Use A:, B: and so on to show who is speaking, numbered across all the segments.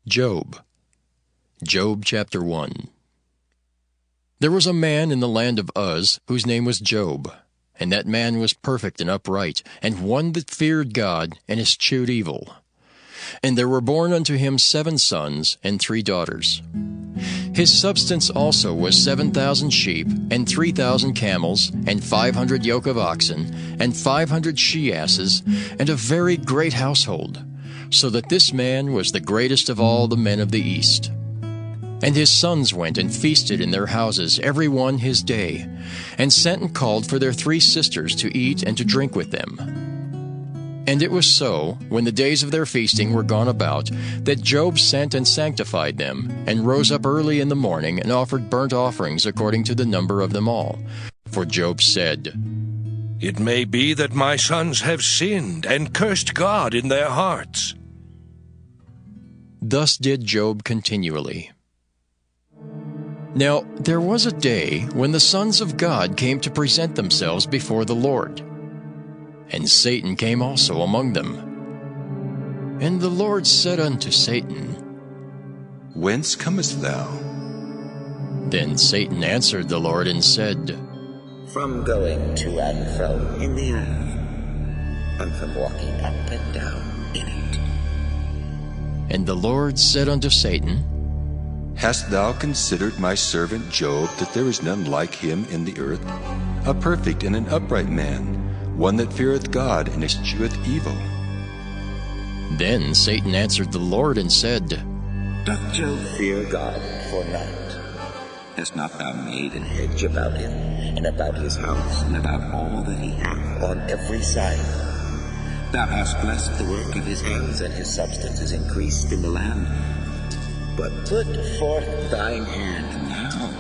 A: Job. Job chapter 1. There was a man in the land of Uz whose name was Job, and that man was perfect and upright, and one that feared God and eschewed evil. And there were born unto him 7 sons and 3 daughters. His substance also was 7,000 sheep, and 3,000 camels, and 500 yoke of oxen, and 500 she-asses, and a very great household, so that this man was the greatest of all the men of the East. And his sons went and feasted in their houses, every one his day, and sent and called for their 3 sisters to eat and to drink with them. And it was so, when the days of their feasting were gone about, that Job sent and sanctified them, and rose up early in the morning, and offered burnt offerings according to the number of them all. For Job said,
B: It may be that my sons have sinned, and cursed God in their hearts.
A: Thus did Job continually. Now there was a day when the sons of God came to present themselves before the Lord. And Satan came also among them. And the Lord said unto Satan,
C: Whence comest thou?
A: Then Satan answered the Lord and said,
D: From going to and fro in the earth, and from walking up and down in it.
A: And the Lord said unto Satan,
C: Hast thou considered my servant Job, that there is none like him in the earth, a perfect and an upright man, one that feareth God and escheweth evil?
A: Then Satan answered the Lord and said,
D: Doth Job fear God for naught? Hast not thou made an hedge about him, and about his house, and about all that he hath on every side? Thou hast blessed the work of his hands, and his substance is increased in the land. But put forth thine hand now,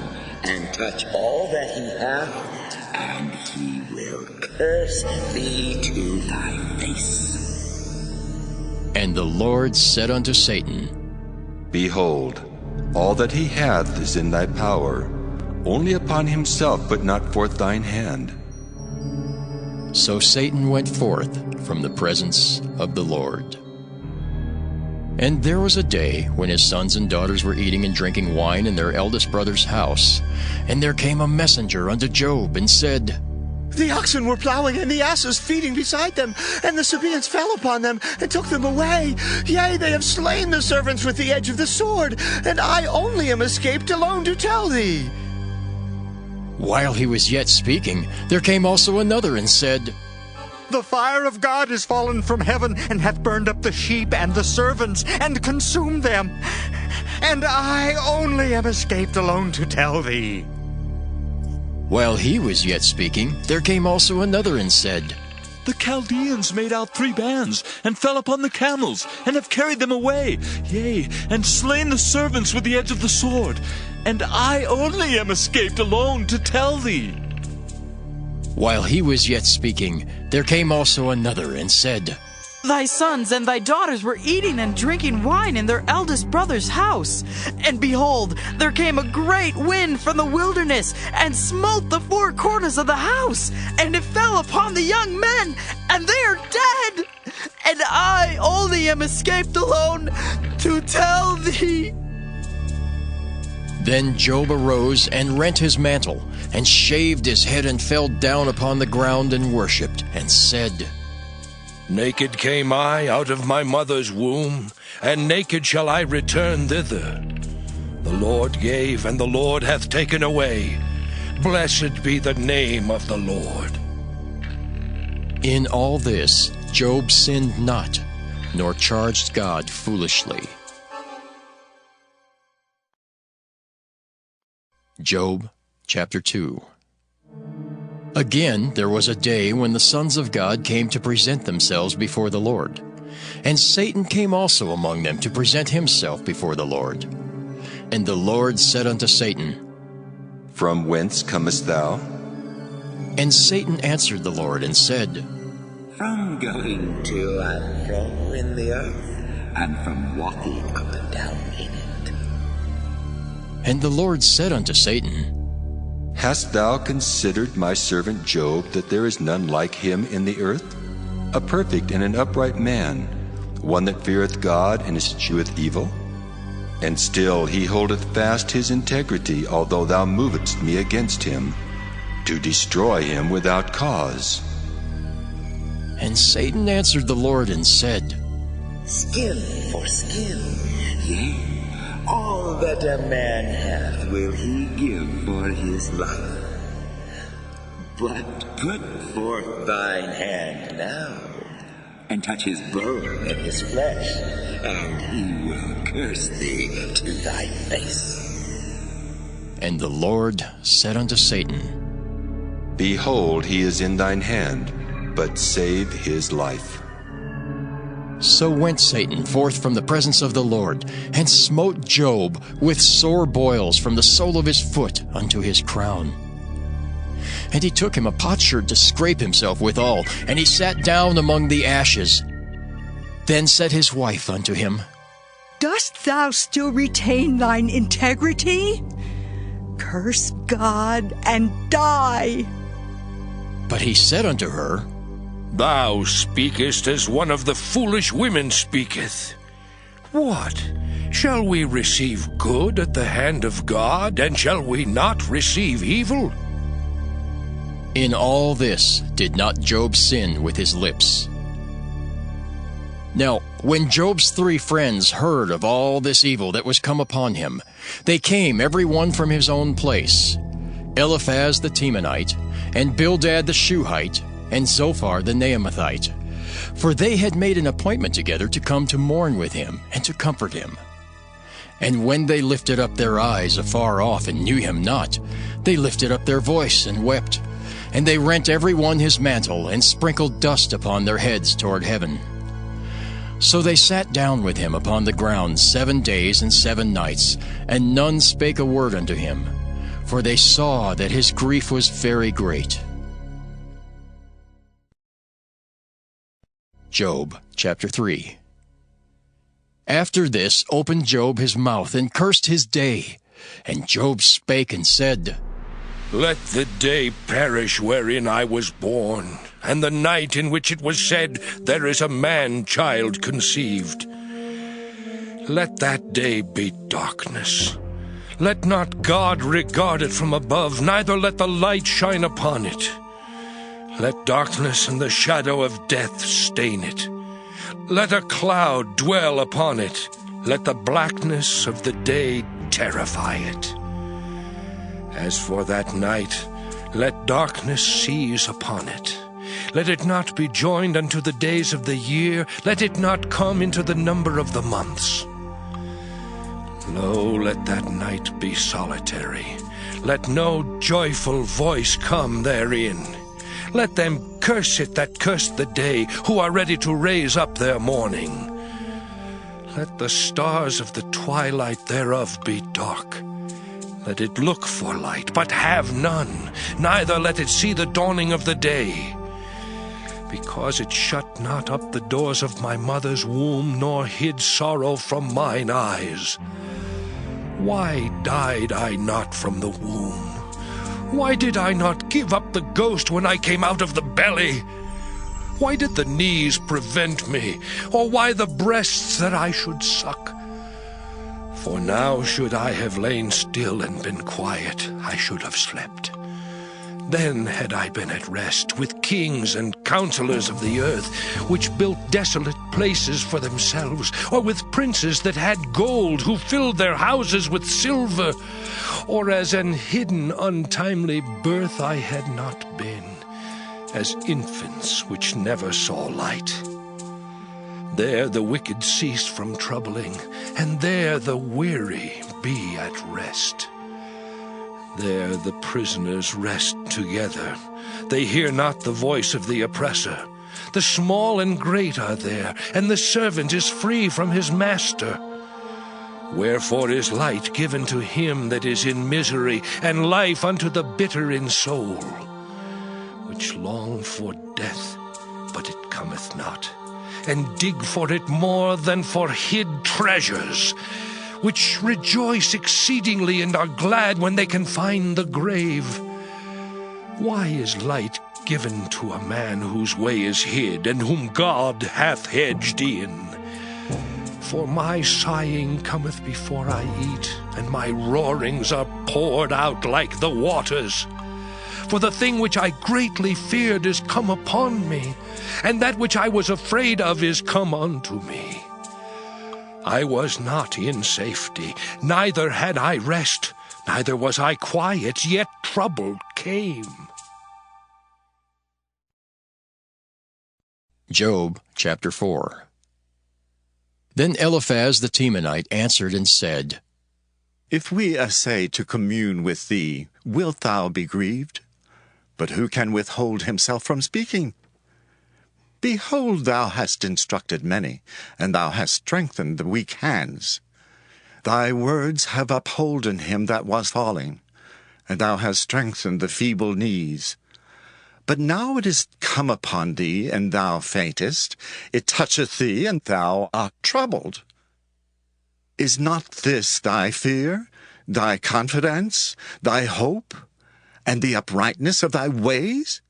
D: and touch all that he hath, and he will curse thee to thy face.
A: And the Lord said unto Satan,
C: Behold, all that he hath is in thy power, only upon himself put not forth thine hand.
A: So Satan went forth from the presence of the Lord. And there was a day when his sons and daughters were eating and drinking wine in their eldest brother's house. And there came a messenger unto Job, and said,
E: The oxen were plowing, and the asses feeding beside them, and the Sabaeans fell upon them, and took them away. Yea, they have slain the servants with the edge of the sword, and I only am escaped alone to tell thee.
A: While he was yet speaking, there came also another, and said,
F: The fire of God is fallen from heaven, and hath burned up the sheep and the servants, and consumed them. And I only am escaped alone to tell thee.
A: While he was yet speaking, there came also another, and said,
G: The Chaldeans made out 3 bands, and fell upon the camels, and have carried them away, yea, and slain the servants with the edge of the sword. And I only am escaped alone to tell thee.
A: While he was yet speaking, there came also another, and said,
H: Thy sons and thy daughters were eating and drinking wine in their eldest brother's house. And behold, there came a great wind from the wilderness, and smote the 4 corners of the house, and it fell upon the young men, and they are dead. And I only am escaped alone to tell thee.
A: Then Job arose and rent his mantle, and shaved his head, and fell down upon the ground, and worshipped, and said,
B: Naked came I out of my mother's womb, and naked shall I return thither. The Lord gave, and the Lord hath taken away. Blessed be the name of the Lord.
A: In all this Job sinned not, nor charged God foolishly. Job chapter 2. Again there was a day when the sons of God came to present themselves before the Lord. And Satan came also among them to present himself before the Lord. And the Lord said unto Satan,
C: From whence comest thou?
A: And Satan answered the Lord and said,
D: From going to and fro in the earth, and from walking up and down in it.
A: And the Lord said unto Satan,
C: Hast thou considered my servant Job, that there is none like him in the earth, a perfect and an upright man, one that feareth God and escheweth evil? And still he holdeth fast his integrity, although thou movest me against him, to destroy him without cause.
A: And Satan answered the Lord and said,
D: Skin for skin, yea, all that a man hath will he give for his life. But put forth thine hand now, and touch his bone and his flesh, and he will curse thee to thy face.
A: And the Lord said unto Satan,
C: Behold, he is in thine hand, but save his life.
A: So went Satan forth from the presence of the Lord, and smote Job with sore boils from the sole of his foot unto his crown. And he took him a potsherd to scrape himself withal, and he sat down among the ashes. Then said his wife unto him,
I: Dost thou still retain thine integrity? Curse God and die.
A: But he said unto her,
B: Thou speakest as one of the foolish women speaketh. What? Shall we receive good at the hand of God, and shall we not receive evil?
A: In all this did not Job sin with his lips. Now, when Job's 3 friends heard of all this evil that was come upon him, they came every one from his own place, Eliphaz the Temanite, and Bildad the Shuhite, and Zophar the Naamathite, for they had made an appointment together to come to mourn with him and to comfort him. And when they lifted up their eyes afar off and knew him not, they lifted up their voice and wept, and they rent every one his mantle, and sprinkled dust upon their heads toward heaven. So they sat down with him upon the ground 7 days and 7 nights, and none spake a word unto him, for they saw that his grief was very great. Job chapter 3. After this opened Job his mouth, and cursed his day. And Job spake and said,
B: Let the day perish wherein I was born, and the night in which it was said, There is a man-child conceived. Let that day be darkness. Let not God regard it from above, neither let the light shine upon it. Let darkness and the shadow of death stain it. Let a cloud dwell upon it. Let the blackness of the day terrify it. As for that night, let darkness seize upon it. Let it not be joined unto the days of the year. Let it not come into the number of the months. Lo, let that night be solitary. Let no joyful voice come therein. Let them curse it that curse the day, who are ready to raise up their mourning. Let the stars of the twilight thereof be dark. Let it look for light, but have none, neither let it see the dawning of the day. Because it shut not up the doors of my mother's womb, nor hid sorrow from mine eyes. Why died I not from the womb? Why did I not give up the ghost when I came out of the belly? Why did the knees prevent me, or why the breasts that I should suck? For now should I have lain still and been quiet, I should have slept. Then had I been at rest with kings and counselors of the earth, which built desolate places for themselves, or with princes that had gold, who filled their houses with silver, or as an hidden untimely birth I had not been, as infants which never saw light. There the wicked cease from troubling, and there the weary be at rest. There the prisoners rest together. They hear not the voice of the oppressor. The small and great are there, and the servant is free from his master. Wherefore is light given to him that is in misery, and life unto the bitter in soul, which long for death, but it cometh not, and dig for it more than for hid treasures, which rejoice exceedingly and are glad when they can find the grave. Why is light given to a man whose way is hid, and whom God hath hedged in? For my sighing cometh before I eat, and my roarings are poured out like the waters. For the thing which I greatly feared is come upon me, and that which I was afraid of is come unto me. I was not in safety, neither had I rest, neither was I quiet, yet trouble came.
A: Job chapter 4. Then Eliphaz the Temanite answered and said,
E: If we essay to commune with thee, wilt thou be grieved? But who can withhold himself from speaking? Behold, thou hast instructed many, and thou hast strengthened the weak hands. Thy words have upholden him that was falling, and thou hast strengthened the feeble knees. But now it is come upon thee, and thou faintest. It toucheth thee, and thou art troubled. Is not this thy fear, thy confidence, thy hope, and the uprightness of thy ways?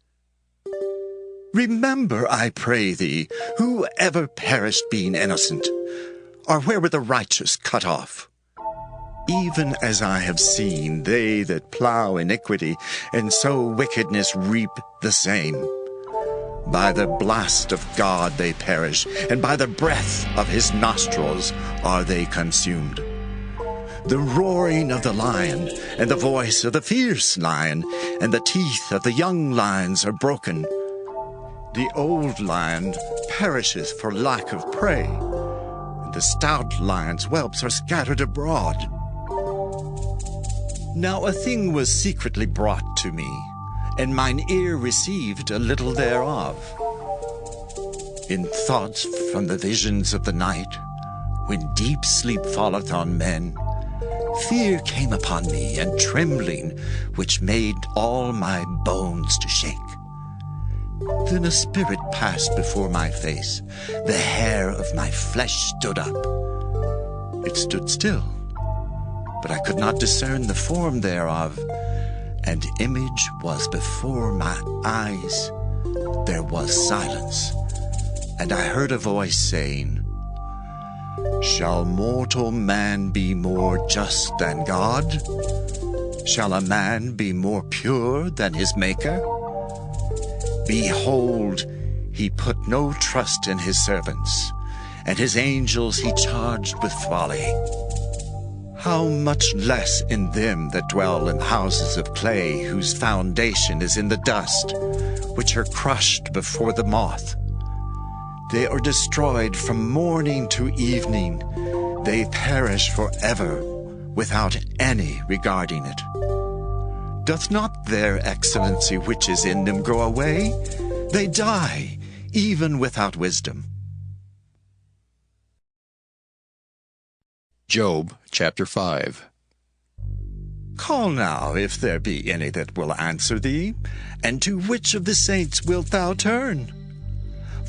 E: Remember, I pray thee, who ever perished being innocent, or where were the righteous cut off? Even as I have seen, they that plough iniquity, and sow wickedness reap the same. By the blast of God they perish, and by the breath of his nostrils are they consumed. The roaring of the lion, and the voice of the fierce lion, and the teeth of the young lions are broken. The old lion perisheth for lack of prey, and the stout lion's whelps are scattered abroad. Now a thing was secretly brought to me, and mine ear received a little thereof. In thoughts from the visions of the night, when deep sleep falleth on men, fear came upon me, and trembling, which made all my bones to shake. Then a spirit passed before my face, the hair of my flesh stood up. It stood still, but I could not discern the form thereof. An image was before my eyes. There was silence, and I heard a voice saying, Shall mortal man be more just than God? Shall a man be more pure than his Maker? Behold, he put no trust in his servants, and his angels he charged with folly. How much less in them that dwell in houses of clay, whose foundation is in the dust, which are crushed before the moth. They are destroyed from morning to evening. They perish forever, without any regarding it. Doth not their excellency which is in them go away? They die, even without wisdom.
A: Job chapter 5.
E: Call now, if there be any that will answer thee, and to which of the saints wilt thou turn?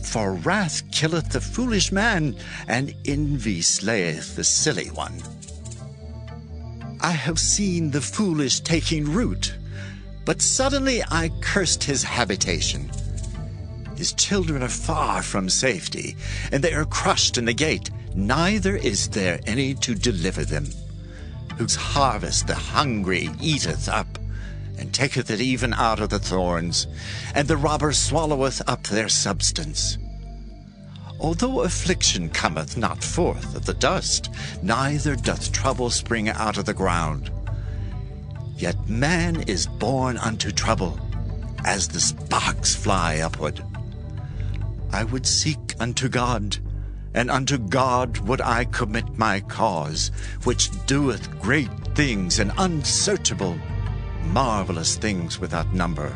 E: For wrath killeth the foolish man, and envy slayeth the silly one. I have seen the foolish taking root, but suddenly I cursed his habitation. His children are far from safety, and they are crushed in the gate, neither is there any to deliver them. Whose harvest the hungry eateth up, and taketh it even out of the thorns, and the robber swalloweth up their substance. Although affliction cometh not forth of the dust, neither doth trouble spring out of the ground. Yet man is born unto trouble, as the sparks fly upward. I would seek unto God, and unto God would I commit my cause, which doeth great things and unsearchable, marvelous things without number,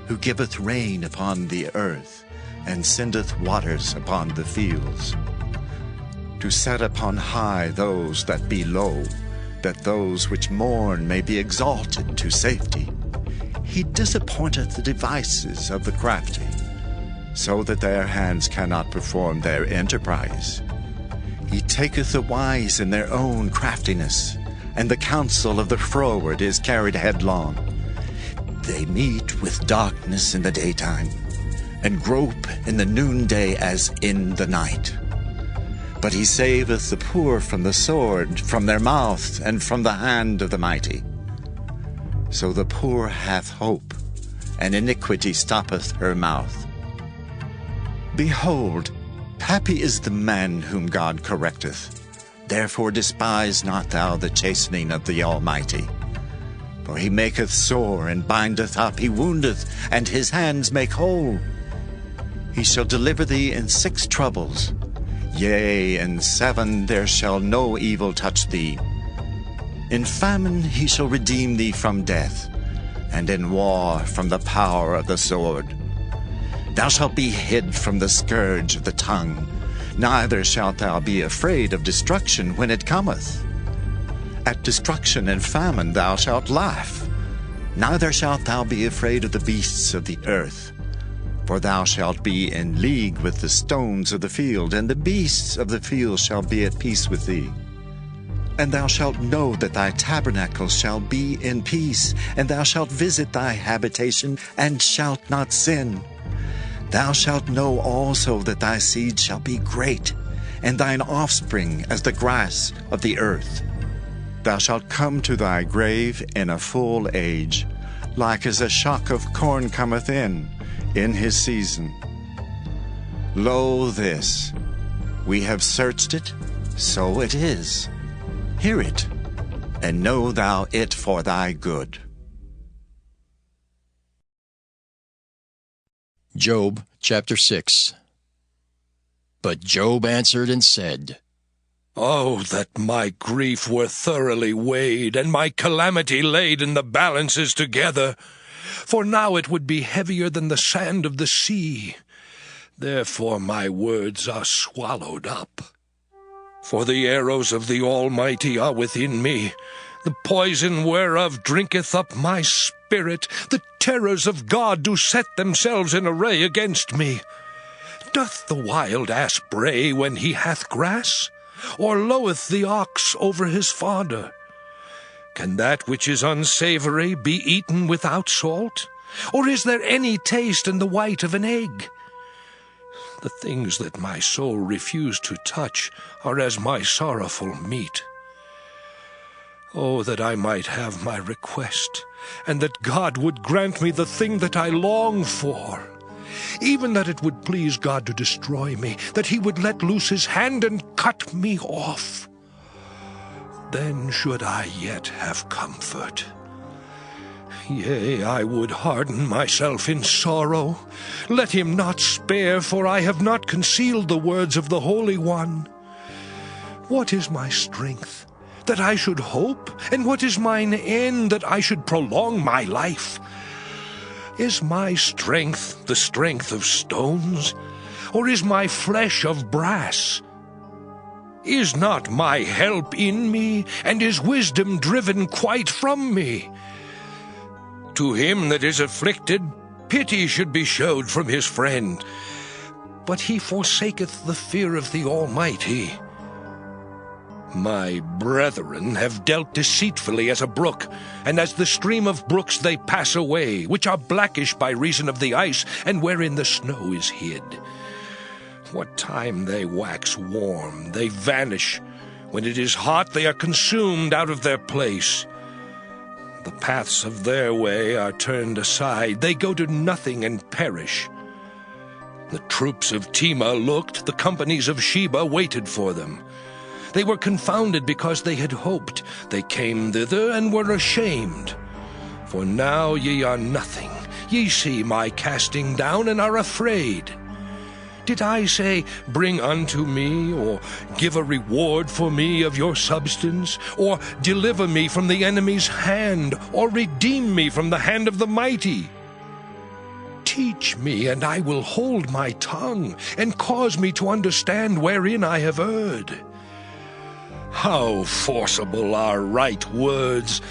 E: who giveth rain upon the earth, and sendeth waters upon the fields. To set upon high those that be low, that those which mourn may be exalted to safety. He disappointeth the devices of the crafty, so that their hands cannot perform their enterprise. He taketh the wise in their own craftiness, and the counsel of the froward is carried headlong. They meet with darkness in the daytime, and grope in the noonday as in the night.
J: But he saveth the poor from the sword, from their mouth, and from the hand of the mighty. So the poor hath hope, and iniquity stoppeth her mouth. Behold, happy is the man whom God correcteth. Therefore despise not thou the chastening of the Almighty. For he maketh sore, and bindeth up, he woundeth, and his hands make whole. He shall deliver thee in 6 troubles. Yea, in 7 there shall no evil touch thee. In famine he shall redeem thee from death, and in war from the power of the sword. Thou shalt be hid from the scourge of the tongue, neither shalt thou be afraid of destruction when it cometh. At destruction and famine thou shalt laugh, neither shalt thou be afraid of the beasts of the earth. For thou shalt be in league with the stones of the field, and the beasts of the field shall be at peace with thee. And thou shalt know that thy tabernacle shall be in peace, and thou shalt visit thy habitation, and shalt not sin. Thou shalt know also that thy seed shall be great, and thine offspring as the grass of the earth. Thou shalt come to thy grave in a full age, like as a shock of corn cometh in his season. Lo, this, we have searched it, so it is. Hear it, and know thou it for thy good.
A: Job chapter 6. But Job answered and said,
B: Oh, that my grief were thoroughly weighed, and my calamity laid in the balances together! For now it would be heavier than the sand of the sea. Therefore my words are swallowed up. For the arrows of the Almighty are within me, the poison whereof drinketh up my spirit. The terrors of God do set themselves in array against me. Doth the wild ass bray when he hath grass? Or loweth the ox over his fodder? Can that which is unsavory be eaten without salt? Or is there any taste in the white of an egg? The things that my soul refused to touch are as my sorrowful meat. Oh, that I might have my request, and that God would grant me the thing that I long for. Even that it would please God to destroy me, that he would let loose his hand and cut me off. Then should I yet have comfort. Yea, I would harden myself in sorrow. Let him not spare, for I have not concealed the words of the Holy One. What is my strength, that I should hope? And what is mine end, that I should prolong my life? Is my strength the strength of stones, or is my flesh of brass? Is not my help in me, and is wisdom driven quite from me? To him that is afflicted, pity should be showed from his friend, but he forsaketh the fear of the Almighty. My brethren have dealt deceitfully as a brook, and as the stream of brooks they pass away, which are blackish by reason of the ice, and wherein the snow is hid. What time they wax warm, they vanish. When it is hot, they are consumed out of their place. The paths of their way are turned aside. They go to nothing and perish. The troops of Tema looked, the companies of Sheba waited for them. They were confounded because they had hoped. They came thither and were ashamed. For now ye are nothing. Ye see my casting down and are afraid. Did I say, Bring unto me, or give a reward for me of your substance, or deliver me from the enemy's hand, or redeem me from the hand of the mighty? Teach me, and I will hold my tongue, and cause me to understand wherein I have erred. How forcible are right words!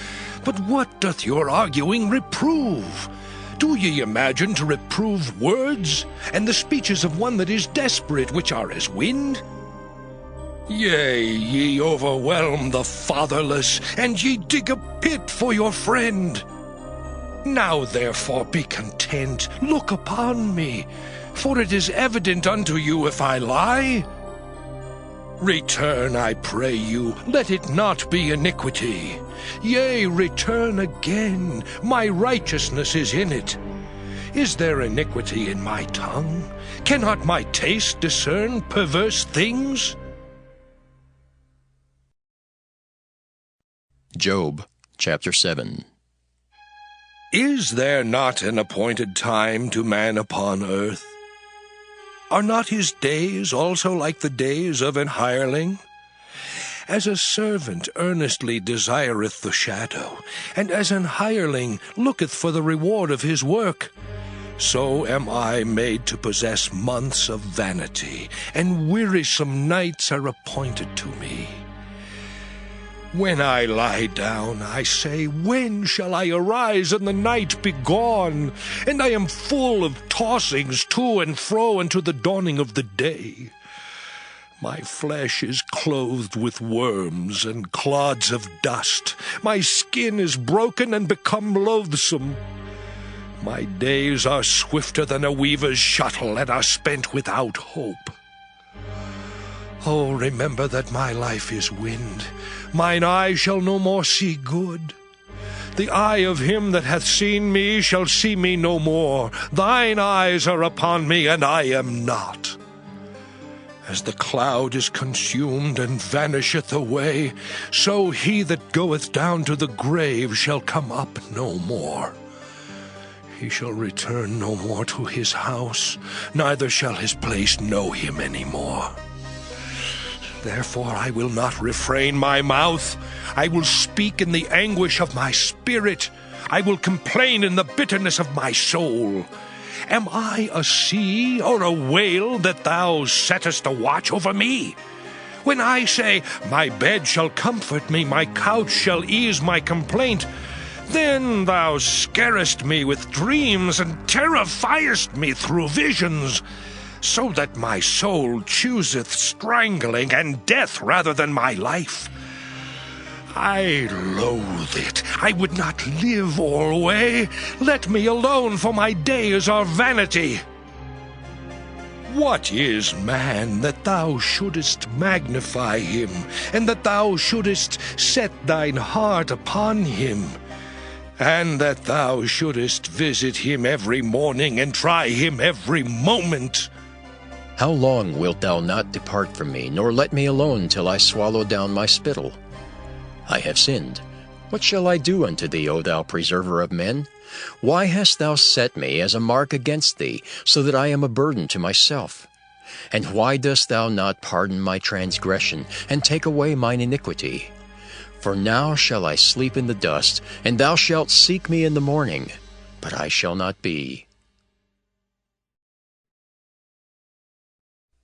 B: But what doth your arguing reprove? Do ye imagine to reprove words, and the speeches of one that is desperate, which are as wind? Yea, ye overwhelm the fatherless, and ye dig a pit for your friend. Now therefore be content, look upon me, for it is evident unto you if I lie. Return, I pray you, let it not be iniquity. Yea, return again, my righteousness is in it. Is there iniquity in my tongue? Cannot my taste discern perverse things?
A: Job chapter 7.
B: Is there not an appointed time to man upon earth? Are not his days also like the days of an hireling? As a servant earnestly desireth the shadow, and as an hireling looketh for the reward of his work, so am I made to possess months of vanity, and wearisome nights are appointed to me. When I lie down, I say, when shall I arise and the night be gone? And I am full of tossings to and fro unto the dawning of the day. My flesh is clothed with worms and clods of dust. My skin is broken and become loathsome. My days are swifter than a weaver's shuttle and are spent without hope. Oh, remember that my life is wind. Mine eye shall no more see good. The eye of him that hath seen me shall see me no more. Thine eyes are upon me, and I am not. As the cloud is consumed and vanisheth away, so he that goeth down to the grave shall come up no more. He shall return no more to his house, neither shall his place know him any more. Therefore I will not refrain my mouth. I will speak in the anguish of my spirit. I will complain in the bitterness of my soul. Am I a sea or a whale that thou settest a watch over me? When I say, my bed shall comfort me, my couch shall ease my complaint, then thou scarest me with dreams and terrifiest me through visions, so that my soul chooseth strangling and death rather than my life. I loathe it. I would not live alway. Let me alone, for my days are vanity. What is man that thou shouldest magnify him, and that thou shouldest set thine heart upon him, and that thou shouldest visit him every morning and try him every moment?
A: How long wilt thou not depart from me, nor let me alone till I swallow down my spittle? I have sinned. What shall I do unto thee, O thou preserver of men? Why hast thou set me as a mark against thee, so that I am a burden to myself? And why dost thou not pardon my transgression, and take away mine iniquity? For now shall I sleep in the dust, and thou shalt seek me in the morning, but I shall not be.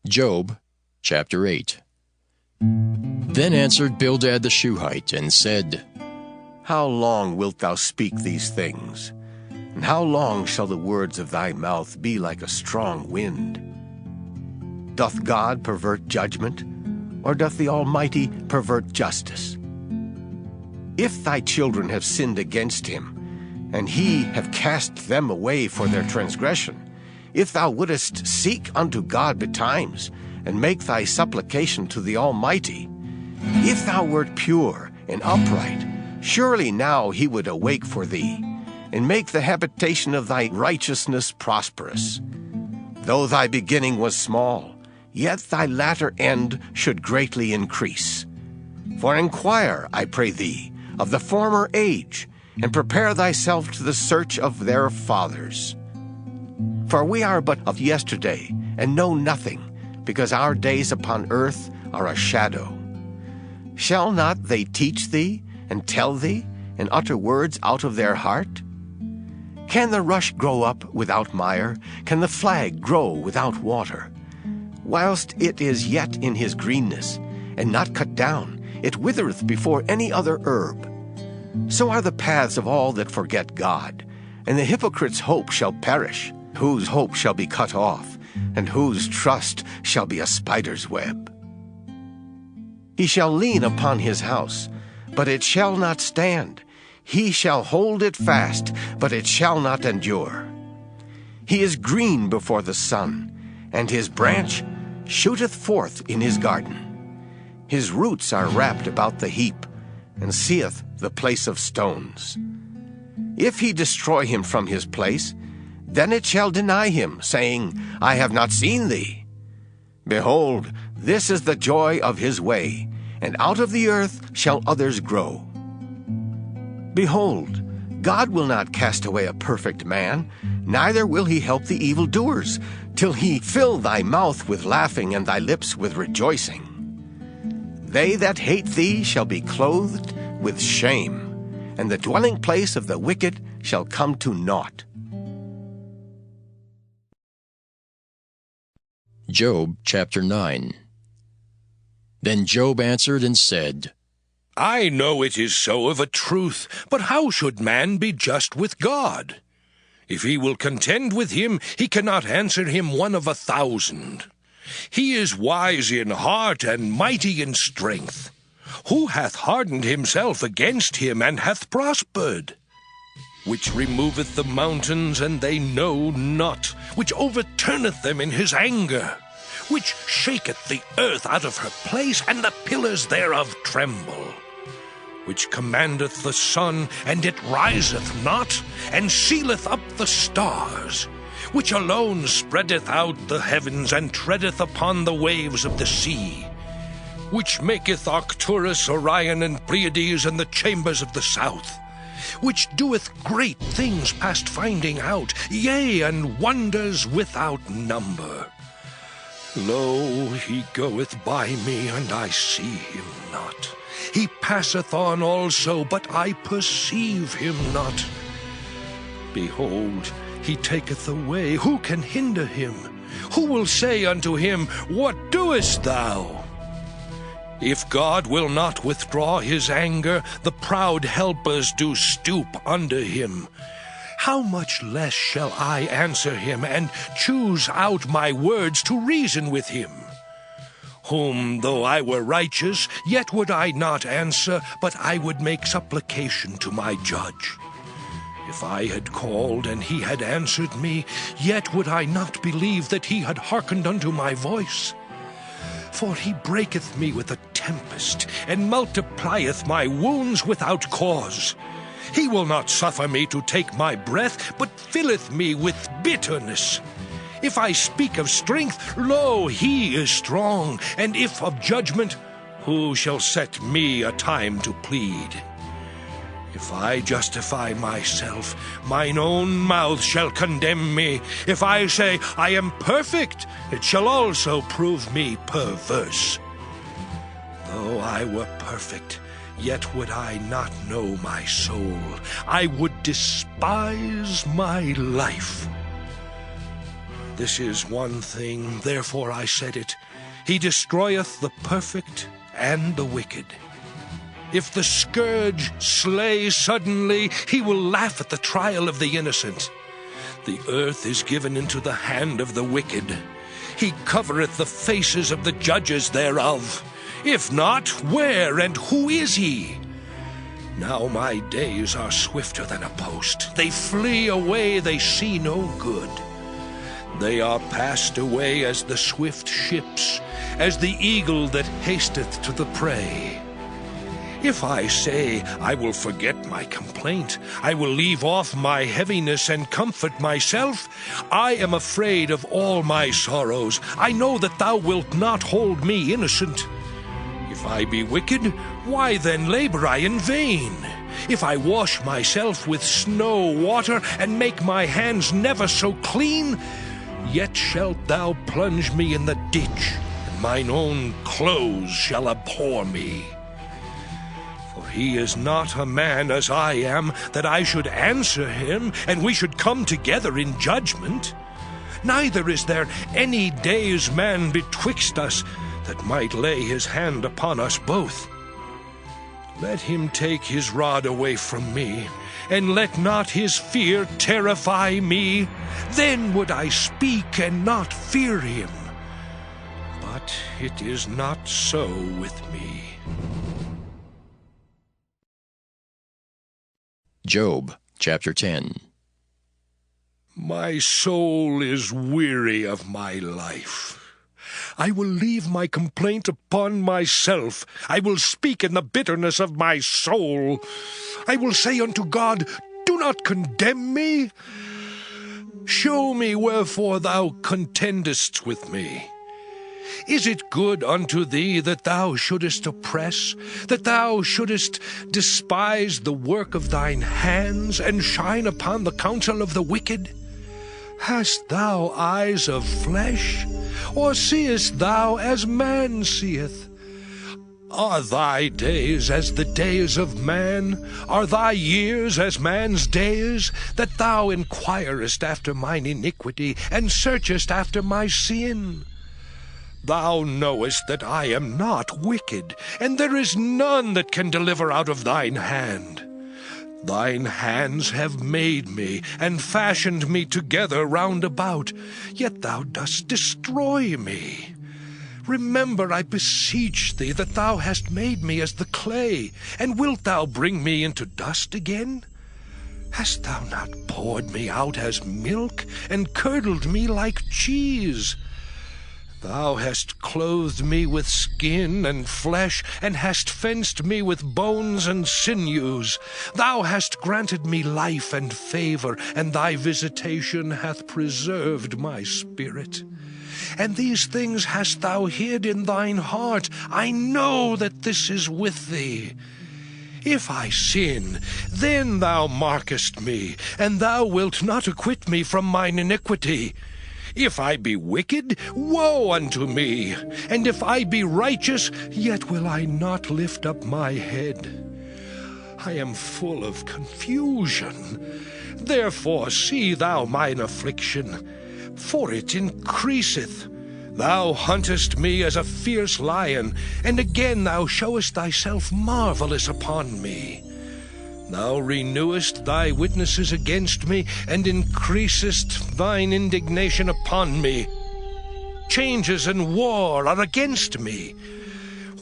A: Job chapter 8. Then answered Bildad the Shuhite, and said,
K: How long wilt thou speak these things? And how long shall the words of thy mouth be like a strong wind? Doth God pervert judgment, or doth the Almighty pervert justice? If thy children have sinned against him, and he have cast them away for their transgression, if thou wouldest seek unto God betimes, and make thy supplication to the Almighty, if thou wert pure and upright, surely now he would awake for thee, and make the habitation of thy righteousness prosperous. Though thy beginning was small, yet thy latter end should greatly increase. For inquire, I pray thee, of the former age, and prepare thyself to the search of their fathers. For we are but of yesterday, and know nothing, because our days upon earth are a shadow. Shall not they teach thee, and tell thee, and utter words out of their heart? Can the rush grow up without mire? Can the flag grow without water? Whilst it is yet in his greenness, and not cut down, it withereth before any other herb. So are the paths of all that forget God, and the hypocrite's hope shall perish, whose hope shall be cut off, and whose trust shall be a spider's web. He shall lean upon his house, but it shall not stand. He shall hold it fast, but it shall not endure. He is green before the sun, and his branch shooteth forth in his garden. His roots are wrapped about the heap, and seeth the place of stones. If he destroy him from his place, then it shall deny him, saying, I have not seen thee. Behold, this is the joy of his way, and out of the earth shall others grow. Behold, God will not cast away a perfect man, neither will he help the evildoers, till he fill thy mouth with laughing and thy lips with rejoicing. They that hate thee shall be clothed with shame, and the dwelling place of the wicked shall come to naught.
A: Job chapter 9. Then Job answered and said,
B: I know it is so of a truth, but how should man be just with God? If he will contend with him, he cannot answer him 1 of 1,000. He is wise in heart and mighty in strength. Who hath hardened himself against him, and hath prospered? Which removeth the mountains, and they know not, which overturneth them in his anger, which shaketh the earth out of her place, and the pillars thereof tremble, which commandeth the sun, and it riseth not, and sealeth up the stars, which alone spreadeth out the heavens, and treadeth upon the waves of the sea, which maketh Arcturus, Orion, and Pleiades, and the chambers of the south, which doeth great things past finding out, yea, and wonders without number. Lo, he goeth by me, and I see him not. He passeth on also, but I perceive him not. Behold, he taketh away. Who can hinder him? Who will say unto him, What doest thou? If God will not withdraw his anger, the proud helpers do stoop under him. How much less shall I answer him, and choose out my words to reason with him? Whom, though I were righteous, yet would I not answer, but I would make supplication to my judge. If I had called, and he had answered me, yet would I not believe that he had hearkened unto my voice. For he breaketh me with a tempest, and multiplieth my wounds without cause. He will not suffer me to take my breath, but filleth me with bitterness. If I speak of strength, lo, he is strong, and if of judgment, who shall set me a time to plead? If I justify myself, mine own mouth shall condemn me. If I say, I am perfect, it shall also prove me perverse. Though I were perfect, yet would I not know my soul. I would despise my life. This is one thing, therefore I said it. He destroyeth the perfect and the wicked. If the scourge slay suddenly, he will laugh at the trial of the innocent. The earth is given into the hand of the wicked. He covereth the faces of the judges thereof. If not, where and who is he? Now my days are swifter than a post. They flee away, they see no good. They are passed away as the swift ships, as the eagle that hasteth to the prey. If I say, I will forget my complaint, I will leave off my heaviness and comfort myself, I am afraid of all my sorrows. I know that thou wilt not hold me innocent. If I be wicked, why then labor I in vain? If I wash myself with snow water, and make my hands never so clean, yet shalt thou plunge me in the ditch, and mine own clothes shall abhor me. For he is not a man as I am, that I should answer him, and we should come together in judgment. Neither is there any day's man betwixt us, that might lay his hand upon us both. Let him take his rod away from me, and let not his fear terrify me. Then would I speak and not fear him. But it is not so with me.
A: Job chapter 10.
B: My soul is weary of my life. I will leave my complaint upon myself. I will speak in the bitterness of my soul. I will say unto God, do not condemn me. Show me wherefore thou contendest with me. Is it good unto thee that thou shouldest oppress, that thou shouldest despise the work of thine hands, and shine upon the counsel of the wicked? Hast thou eyes of flesh, or seest thou as man seeth? Are thy days as the days of man? Are thy years as man's days? That thou inquirest after mine iniquity, and searchest after my sin? Thou knowest that I am not wicked, and there is none that can deliver out of thine hand. Thine hands have made me, and fashioned me together round about, yet thou dost destroy me. Remember, I beseech thee, that thou hast made me as the clay, and wilt thou bring me into dust again? Hast thou not poured me out as milk, and curdled me like cheese? Thou hast clothed me with skin and flesh, and hast fenced me with bones and sinews. Thou hast granted me life and favor, and thy visitation hath preserved my spirit. And these things hast thou hid in thine heart. I know that this is with thee. If I sin, then thou markest me, and thou wilt not acquit me from mine iniquity. If I be wicked, woe unto me! And if I be righteous, yet will I not lift up my head. I am full of confusion. Therefore see thou mine affliction, for it increaseth. Thou huntest me as a fierce lion, and again thou showest thyself marvelous upon me. Thou renewest thy witnesses against me, and increasest thine indignation upon me. Changes and war are against me.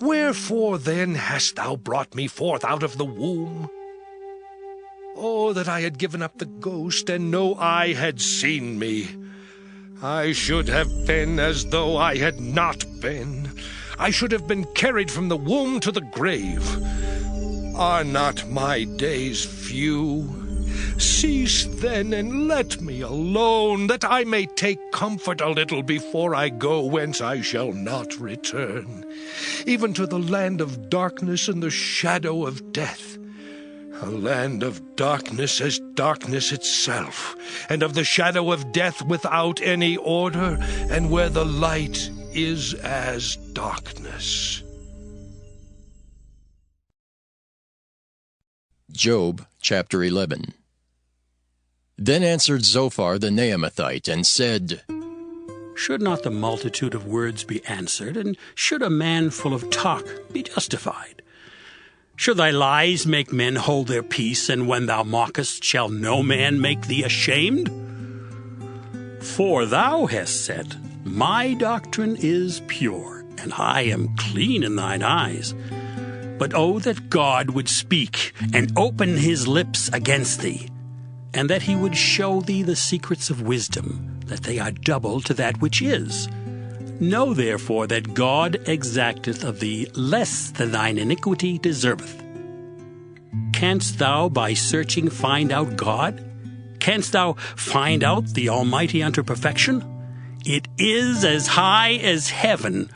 B: Wherefore then hast thou brought me forth out of the womb? Oh, that I had given up the ghost, and no eye had seen me. I should have been as though I had not been. I should have been carried from the womb to the grave. Are not my days few? Cease then, and let me alone, that I may take comfort a little before I go whence I shall not return, even to the land of darkness and the shadow of death. A land of darkness as darkness itself, and of the shadow of death without any order, and where the light is as darkness.
A: Job chapter 11. Then answered Zophar the Naamathite, and said,
L: Should not the multitude of words be answered, and should a man full of talk be justified? Should thy lies make men hold their peace, and when thou mockest, shall no man make thee ashamed? For thou hast said, My doctrine is pure, and I am clean in thine eyes. But oh, that God would speak and open his lips against thee, and that he would show thee the secrets of wisdom, that they are double to that which is. Know therefore that God exacteth of thee less than thine iniquity deserveth. Canst thou by searching find out God? Canst thou find out the Almighty unto perfection? It is as high as heaven.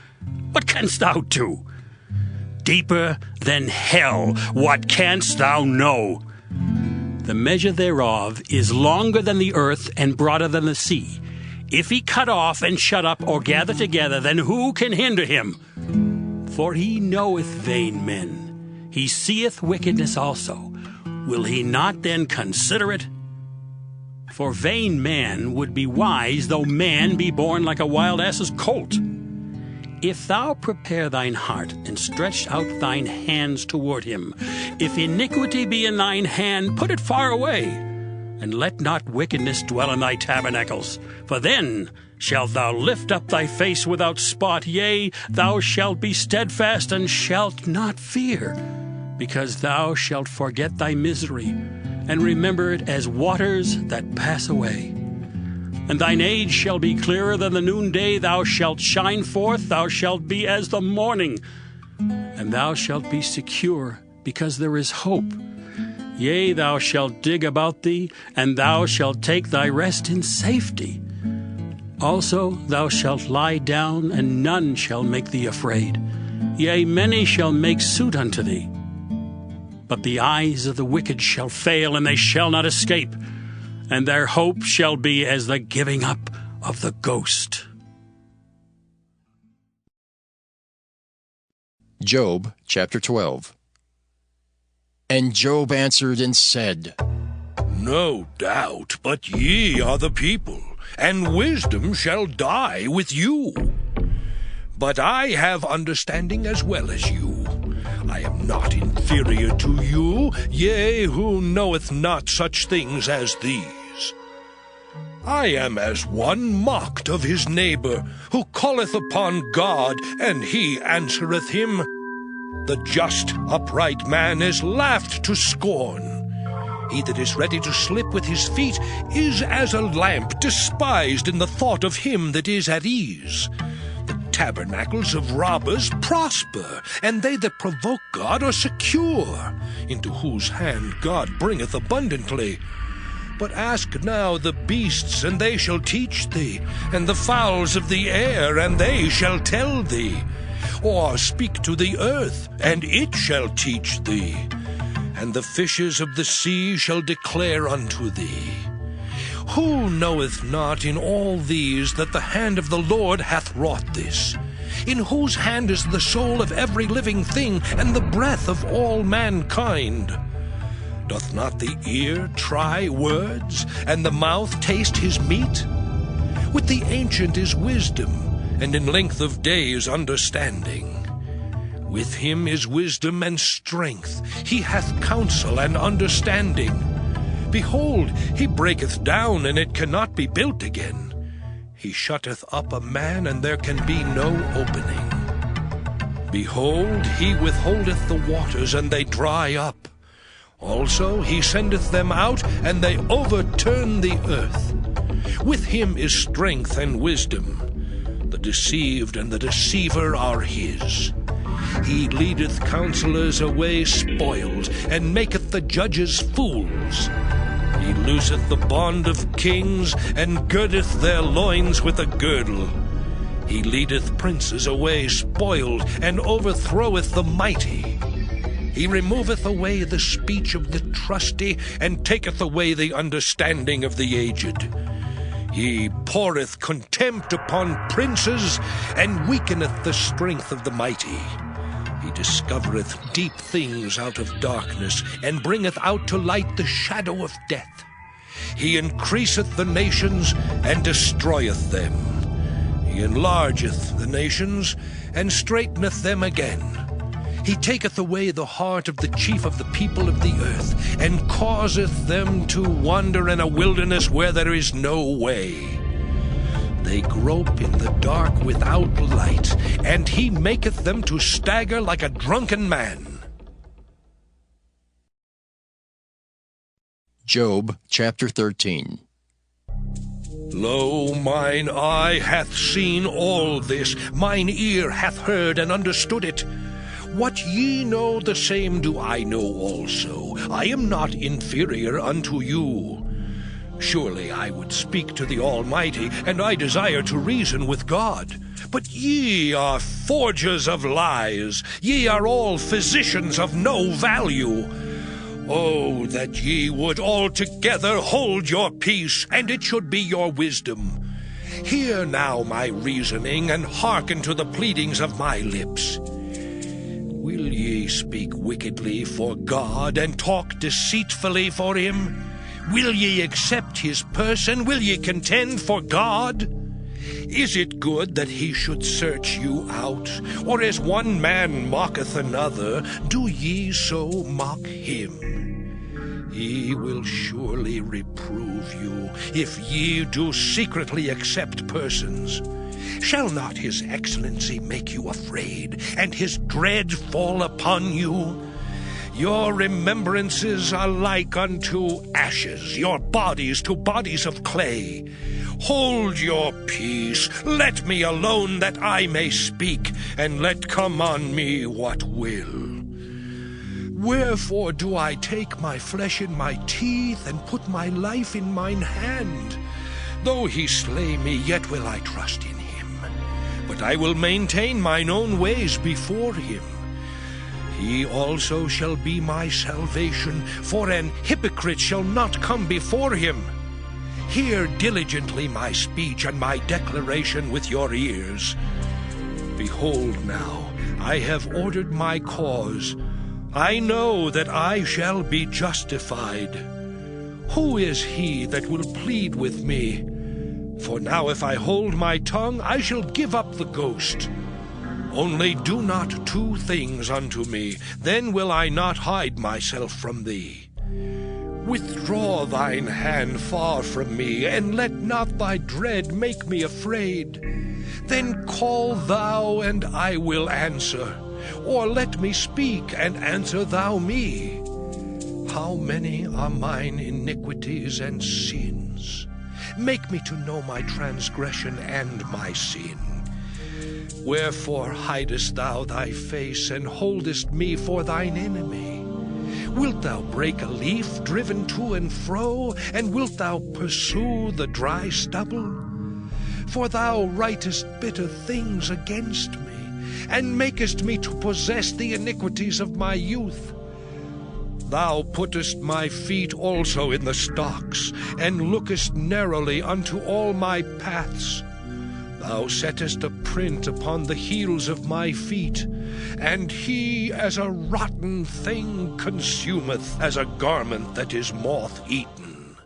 L: What canst thou do? Deeper than hell, what canst thou know? The measure thereof is longer than the earth, and broader than the sea. If he cut off and shut up, or gather together, then who can hinder him? For he knoweth vain men. He seeth wickedness also. Will he not then consider it? For vain man would be wise, though man be born like a wild ass's colt. If thou prepare thine heart, and stretch out thine hands toward him, if iniquity be in thine hand, put it far away, and let not wickedness dwell in thy tabernacles. For then shalt thou lift up thy face without spot, yea, thou shalt be steadfast, and shalt not fear, because thou shalt forget thy misery, and remember it as waters that pass away. and thine age shall be clearer than the noonday. Thou shalt shine forth, thou shalt be as the morning, and thou shalt be secure, because there is hope. Yea, thou shalt dig about thee, and thou shalt take thy rest in safety. Also thou shalt lie down, and none shall make thee afraid. Yea, many shall make suit unto thee. But the eyes of the wicked shall fail, and they shall not escape, and their hope shall be as the giving up of the ghost.
A: Job chapter 12. And Job answered and said,
B: No doubt, but ye are the people, and wisdom shall die with you. But I have understanding as well as you. I am not inferior to you, yea, who knoweth not such things as these. I am as one mocked of his neighbor, who calleth upon God, and he answereth him. The just, upright man is laughed to scorn. He that is ready to slip with his feet is as a lamp despised in the thought of him that is at ease. The tabernacles of robbers prosper, and they that provoke God are secure, into whose hand God bringeth abundantly. But ask now the beasts, and they shall teach thee, and the fowls of the air, and they shall tell thee. Or speak to the earth, and it shall teach thee. And the fishes of the sea shall declare unto thee. Who knoweth not in all these that the hand of the Lord hath wrought this? In whose hand is the soul of every living thing, and the breath of all mankind? Doth not the ear try words, and the mouth taste his meat? With the ancient is wisdom, and in length of days understanding. With him is wisdom and strength. He hath counsel and understanding. Behold, he breaketh down, and it cannot be built again. He shutteth up a man, and there can be no opening. Behold, he withholdeth the waters, and they dry up. Also he sendeth them out, and they overturn the earth. With him is strength and wisdom. The deceived and the deceiver are his. He leadeth counselors away spoiled, and maketh the judges fools. He looseth the bond of kings, and girdeth their loins with a girdle. He leadeth princes away spoiled, and overthroweth the mighty. He removeth away the speech of the trusty, and taketh away the understanding of the aged. He poureth contempt upon princes, and weakeneth the strength of the mighty. He discovereth deep things out of darkness, and bringeth out to light the shadow of death. He increaseth the nations, and destroyeth them. He enlargeth the nations, and straighteneth them again. He taketh away the heart of the chief of the people of the earth, and causeth them to wander in a wilderness where there is no way. They grope in the dark without light, and he maketh them to stagger like a drunken man.
A: Job chapter 13.
B: Lo, mine eye hath seen all this, mine ear hath heard and understood it. What ye know, the same do I know also. I am not inferior unto you. Surely I would speak to the Almighty, and I desire to reason with God. But ye are forgers of lies. Ye are all physicians of no value. Oh, that ye would altogether hold your peace, and it should be your wisdom. Hear now my reasoning, and hearken to the pleadings of my lips. Will ye speak wickedly for God, and talk deceitfully for him? Will ye accept his person? Will ye contend for God? Is it good that he should search you out? Or as one man mocketh another, do ye so mock him? He will surely reprove you, if ye do secretly accept persons. Shall not his excellency make you afraid, and his dread fall upon you? Your remembrances are like unto ashes, your bodies to bodies of clay. Hold your peace. Let me alone that I may speak, and let come on me what will. Wherefore do I take my flesh in my teeth, and put my life in mine hand? Though he slay me, yet will I trust in him. But I will maintain mine own ways before him. He also shall be my salvation, for an hypocrite shall not come before him. Hear diligently my speech and my declaration with your ears. Behold now, I have ordered my cause. I know that I shall be justified. Who is he that will plead with me? For now if I hold my tongue, I shall give up the ghost. Only do not two things unto me, then will I not hide myself from thee. Withdraw thine hand far from me, and let not thy dread make me afraid. Then call thou, and I will answer, or let me speak, and answer thou me. How many are mine iniquities and sins? Make me to know my transgression and my sin. Wherefore hidest thou thy face, and holdest me for thine enemy? Wilt thou break a leaf driven to and fro, and wilt thou pursue the dry stubble? For thou writest bitter things against me, and makest me to possess the iniquities of my youth. Thou puttest my feet also in the stocks, and lookest narrowly unto all my paths. Thou settest a print upon the heels of my feet, and he as a rotten thing consumeth, as a garment that is moth-eaten.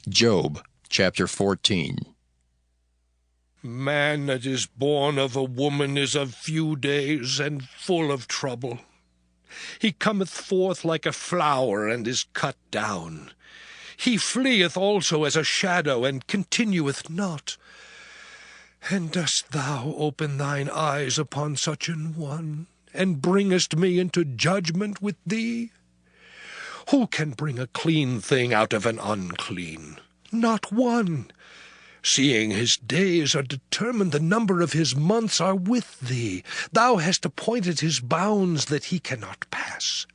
A: Job chapter 14.
B: Man that is born of a woman is of few days, and full of trouble. He cometh forth like a flower, and is cut down. He fleeth also as a shadow, and continueth not. And dost thou open thine eyes upon such an one, and bringest me into judgment with thee? Who can bring a clean thing out of an unclean? Not one. Seeing his days are determined, the number of his months are with thee. Thou hast appointed his bounds that he cannot pass.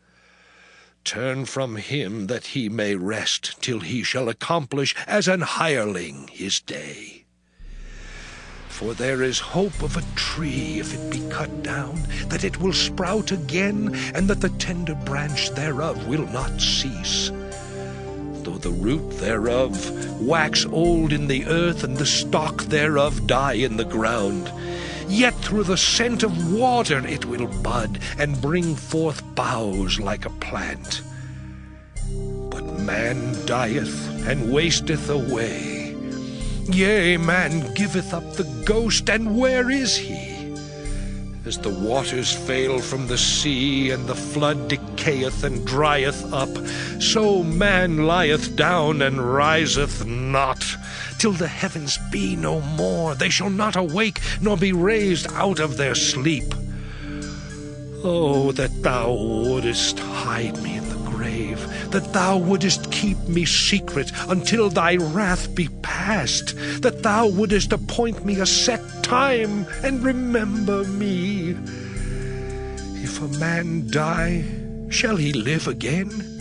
B: Turn from him that he may rest, till he shall accomplish as an hireling his day. For there is hope of a tree, if it be cut down, that it will sprout again, and that the tender branch thereof will not cease. Though the root thereof wax old in the earth, and the stalk thereof die in the ground, yet through the scent of water it will bud, and bring forth boughs like a plant. But man dieth, and wasteth away. Yea, man giveth up the ghost, and where is he? As the waters fail from the sea, and the flood decayeth and drieth up, so man lieth down and riseth not. Till the heavens be no more, they shall not awake, nor be raised out of their sleep. Oh, that thou wouldest hide me in the grave, that thou wouldest keep me secret until thy wrath be past, that thou wouldest appoint me a set time, and remember me. If a man die, shall he live again?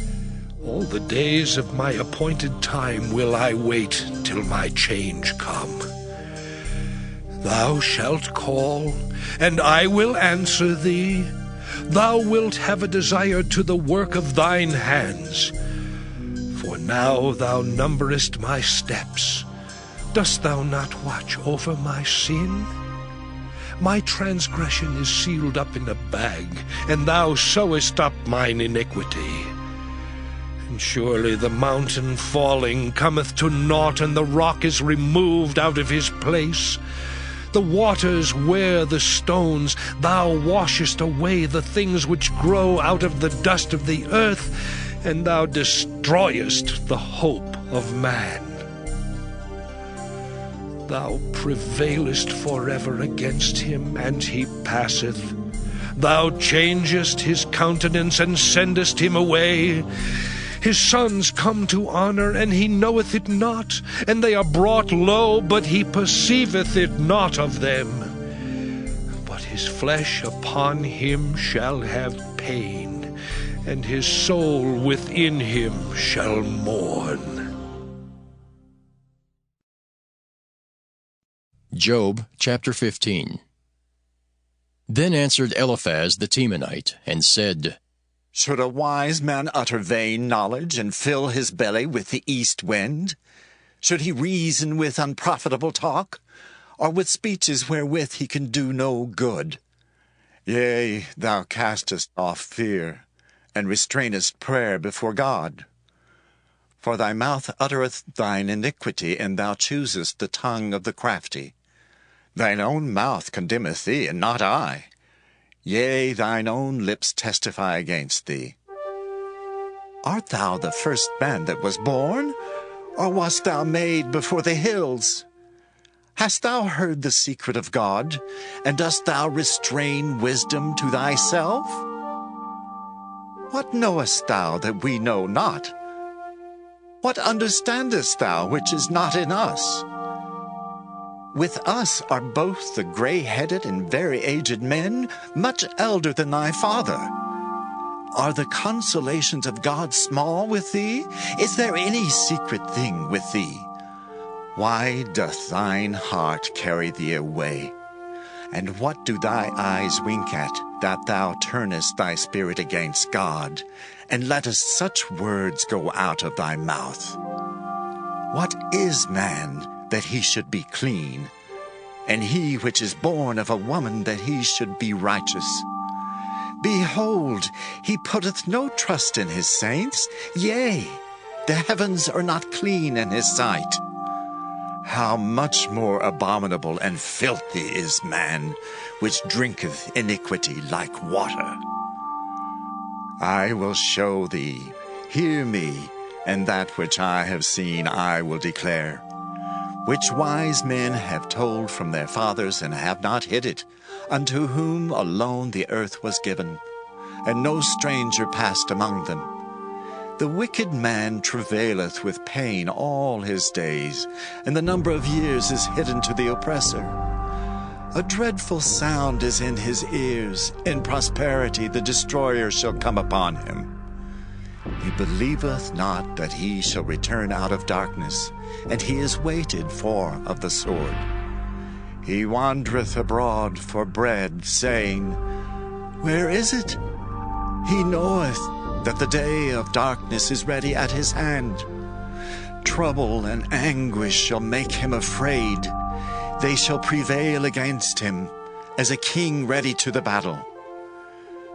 B: All the days of my appointed time will I wait till my change come. Thou shalt call, and I will answer thee. Thou wilt have a desire to the work of thine hands. For now thou numberest my steps. Dost thou not watch over my sin? My transgression is sealed up in a bag, and thou sewest up mine iniquity. And surely the mountain falling cometh to naught, and the rock is removed out of his place. The waters wear the stones. Thou washest away the things which grow out of the dust of the earth, and thou destroyest the hope of man. Thou prevailest forever against him, and he passeth. Thou changest his countenance, and sendest him away. His sons come to honor, and he knoweth it not, and they are brought low, but he perceiveth it not of them. But his flesh upon him shall have pain, and his soul within him shall mourn.
A: Job chapter 15. Then answered Eliphaz the Temanite, and said,
J: Should a wise man utter vain knowledge, and fill his belly with the east wind? Should he reason with unprofitable talk, or with speeches wherewith he can do no good? Yea, thou castest off fear, and restrainest prayer before God. For thy mouth uttereth thine iniquity, and thou choosest the tongue of the crafty. Thine own mouth condemneth thee, and not I. Yea, thine own lips testify against thee. Art thou the first man that was born, or wast thou made before the hills? Hast thou heard the secret of God, and dost thou restrain wisdom to thyself? What knowest thou that we know not? What understandest thou which is not in us? With us are both the gray-headed and very aged men, much elder than thy father. Are the consolations of God small with thee? Is there any secret thing with thee? Why doth thine heart carry thee away? And what do thy eyes wink at, that thou turnest thy spirit against God, and lettest such words go out of thy mouth? What is man, that he should be clean, and he which is born of a woman, that he should be righteous? Behold, he putteth no trust in his saints, yea, the heavens are not clean in his sight. How much more abominable and filthy is man, which drinketh iniquity like water. I will show thee, hear me, and that which I have seen I will declare, which wise men have told from their fathers, and have not hid it, unto whom alone the earth was given, and no stranger passed among them. The wicked man travaileth with pain all his days, and the number of years is hidden to the oppressor. A dreadful sound is in his ears. In prosperity the destroyer shall come upon him. He believeth not that he shall return out of darkness, and he is waited for of the sword. He wandereth abroad for bread, saying, Where is it? He knoweth that the day of darkness is ready at his hand. Trouble and anguish shall make him afraid. They shall prevail against him, as a king ready to the battle.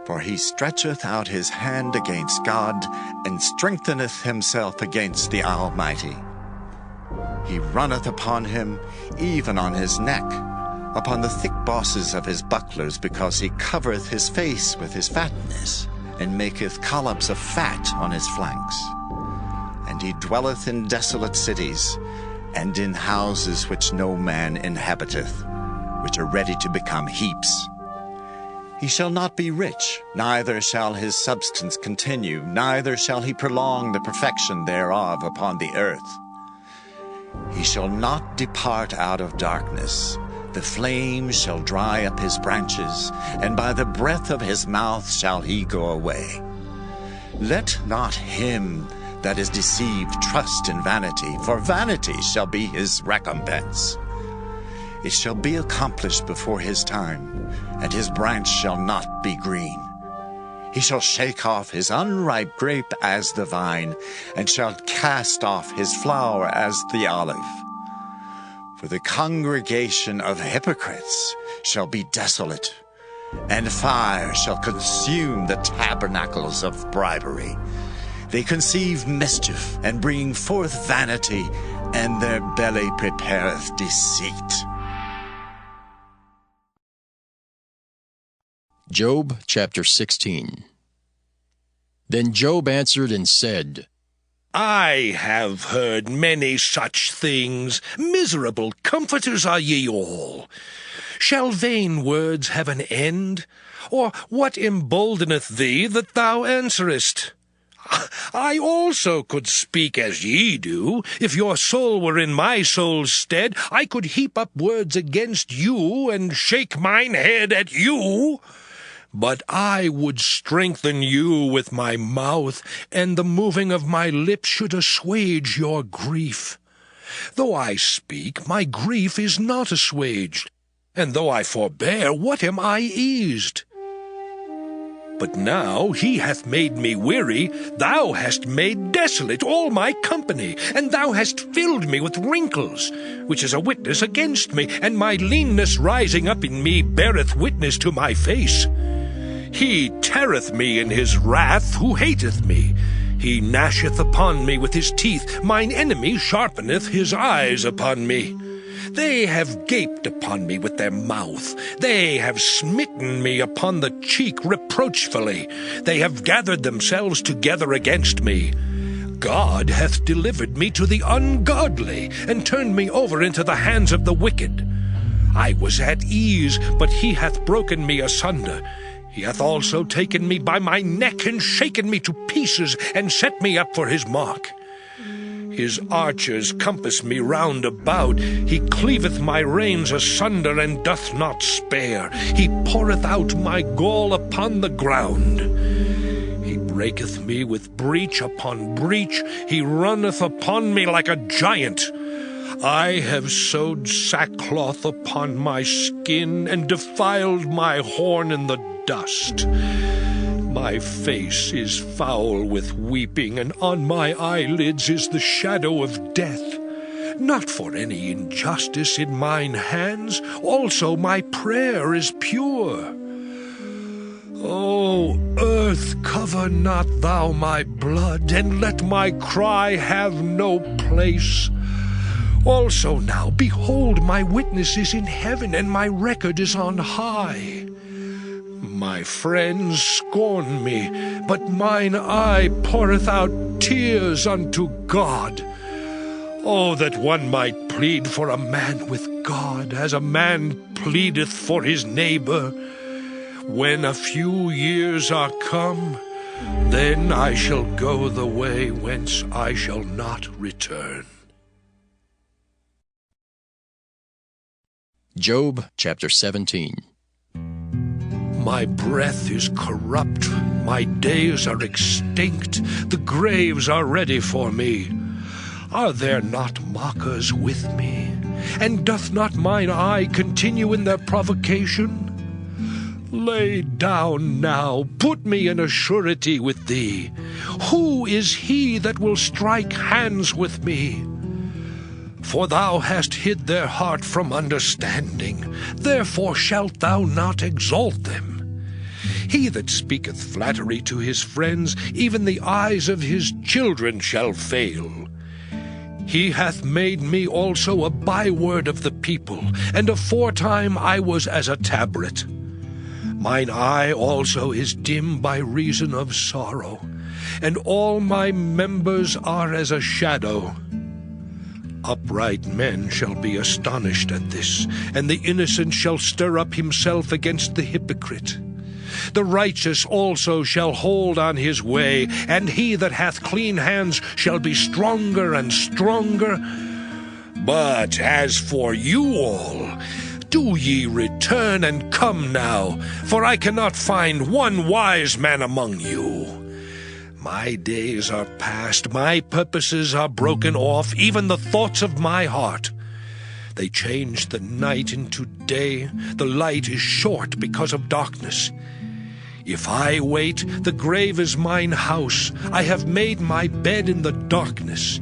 J: For he stretcheth out his hand against God, and strengtheneth himself against the Almighty. He runneth upon him, even on his neck, upon the thick bosses of his bucklers, because he covereth his face with his fatness, and maketh collops of fat on his flanks. And he dwelleth in desolate cities, and in houses which no man inhabiteth, which are ready to become heaps. He shall not be rich, neither shall his substance continue, neither shall he prolong the perfection thereof upon the earth. He shall not depart out of darkness. The flames shall dry up his branches, and by the breath of his mouth shall he go away. Let not him that is deceived trust in vanity, for vanity shall be his recompense. It shall be accomplished before his time, and his branch shall not be green. He shall shake off his unripe grape as the vine, and shall cast off his flower as the olive. For the congregation of hypocrites shall be desolate, and fire shall consume the tabernacles of bribery. They conceive mischief, and bring forth vanity, and their belly prepareth deceit.
A: Job chapter 16. Then Job answered and said,
B: I have heard many such things. Miserable comforters are ye all. Shall vain words have an end? Or what emboldeneth thee that thou answerest? I also could speak as ye do. If your soul were in my soul's stead, I could heap up words against you, and shake mine head at you. But I would strengthen you with my mouth, and the moving of my lips should assuage your grief. Though I speak, my grief is not assuaged, and though I forbear, what am I eased? But now he hath made me weary, thou hast made desolate all my company, and thou hast filled me with wrinkles, which is a witness against me, and my leanness rising up in me beareth witness to my face. He teareth me in his wrath who hateth me. He gnasheth upon me with his teeth, mine enemy sharpeneth his eyes upon me. They have gaped upon me with their mouth. They have smitten me upon the cheek reproachfully. They have gathered themselves together against me. God hath delivered me to the ungodly, and turned me over into the hands of the wicked. I was at ease, but he hath broken me asunder. He hath also taken me by my neck, and shaken me to pieces, and set me up for his mark. His archers compass me round about. He cleaveth my reins asunder, and doth not spare. He poureth out my gall upon the ground. He breaketh me with breach upon breach. He runneth upon me like a giant. I have sewed sackcloth upon my skin, and defiled my horn in the dust. My face is foul with weeping, and on my eyelids is the shadow of death. Not for any injustice in mine hands, also my prayer is pure. O earth, cover not thou my blood, and let my cry have no place. Also now, behold, my witness is in heaven, and my record is on high. My friends scorn me, but mine eye poureth out tears unto God. Oh, that one might plead for a man with God, as a man pleadeth for his neighbor. When a few years are come, then I shall go the way whence I shall not return.
A: Job chapter 17.
B: My breath is corrupt, my days are extinct, the graves are ready for me. Are there not mockers with me? And doth not mine eye continue in their provocation? Lay down now, put me in a surety with thee. Who is he that will strike hands with me? For thou hast hid their heart from understanding, therefore shalt thou not exalt them. He that speaketh flattery to his friends, even the eyes of his children shall fail. He hath made me also a byword of the people, and aforetime I was as a tabret. Mine eye also is dim by reason of sorrow, and all my members are as a shadow. Upright men shall be astonished at this, and the innocent shall stir up himself against the hypocrite. The righteous also shall hold on his way, and he that hath clean hands shall be stronger and stronger. But as for you all, do ye return and come now, for I cannot find one wise man among you. My days are past, my purposes are broken off, even the thoughts of my heart. They change the night into day, the light is short because of darkness. If I wait, the grave is mine house, I have made my bed in the darkness.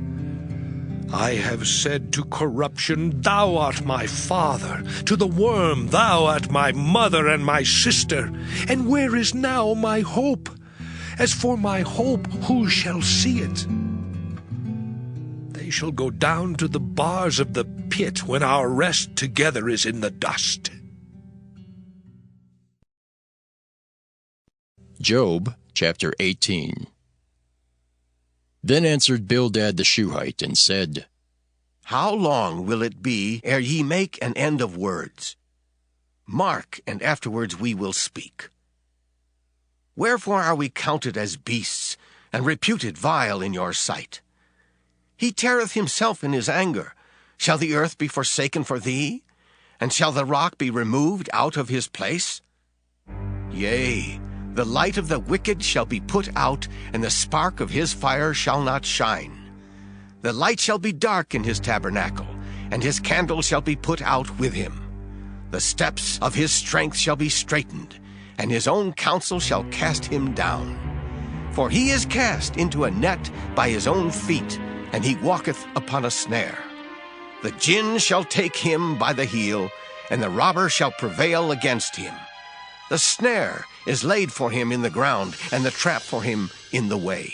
B: I have said to corruption, Thou art my father, to the worm, Thou art my mother and my sister. And where is now my hope? As for my hope, who shall see it? They shall go down to the bars of the pit when our rest together is in the dust.
A: Job chapter 18. Then answered Bildad the Shuhite, and said,
K: How long will it be ere ye make an end of words? Mark, and afterwards we will speak. Wherefore are we counted as beasts, and reputed vile in your sight. He teareth himself in his anger. Shall the earth be forsaken for thee? And shall the rock be removed out of his place? Yea, the light of the wicked shall be put out, and the spark of his fire shall not shine. The light shall be dark in his tabernacle, and his candle shall be put out with him. The steps of his strength shall be straitened, and his own counsel shall cast him down. For he is cast into a net by his own feet, and he walketh upon a snare. The gin shall take him by the heel, and the robber shall prevail against him. The snare is laid for him in the ground, and the trap for him in the way.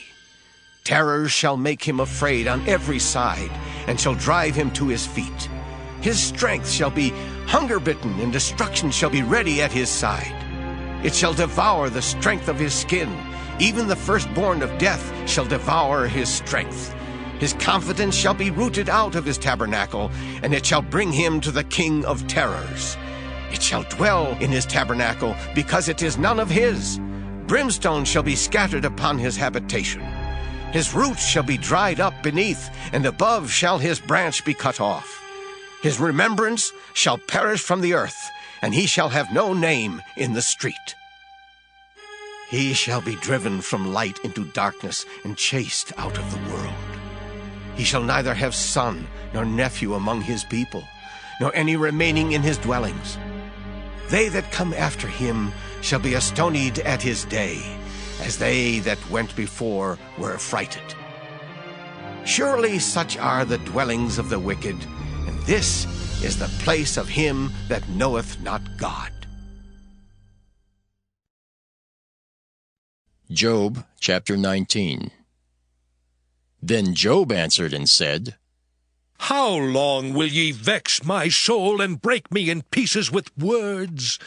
K: Terrors shall make him afraid on every side, and shall drive him to his feet. His strength shall be hunger-bitten, and destruction shall be ready at his side. It shall devour the strength of his skin. Even the firstborn of death shall devour his strength. His confidence shall be rooted out of his tabernacle, and it shall bring him to the king of terrors. It shall dwell in his tabernacle, because it is none of his. Brimstone shall be scattered upon his habitation. His roots shall be dried up beneath, and above shall his branch be cut off. His remembrance shall perish from the earth, and he shall have no name in the street. He shall be driven from light into darkness, and chased out of the world. He shall neither have son nor nephew among his people, nor any remaining in his dwellings. They that come after him shall be astonied at his day, as they that went before were affrighted. Surely such are the dwellings of the wicked, and this is the place of him that knoweth not God.
A: Job chapter 19. Then Job answered and said,
B: How long will ye vex my soul, and break me in pieces with words?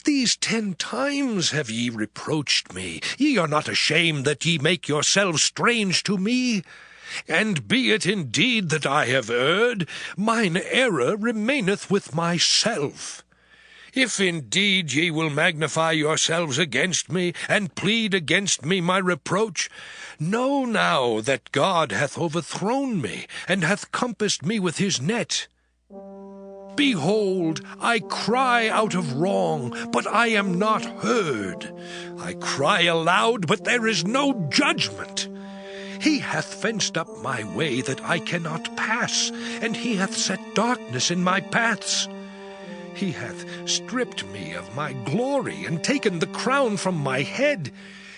B: These 10 times have ye reproached me. Ye are not ashamed that ye make yourselves strange to me. And be it indeed that I have erred, mine error remaineth with myself. If indeed ye will magnify yourselves against me, and plead against me my reproach, know now that God hath overthrown me, and hath compassed me with his net. Behold, I cry out of wrong, but I am not heard. I cry aloud, but there is no judgment. He hath fenced up my way that I cannot pass, and he hath set darkness in my paths. He hath stripped me of my glory, and taken the crown from my head.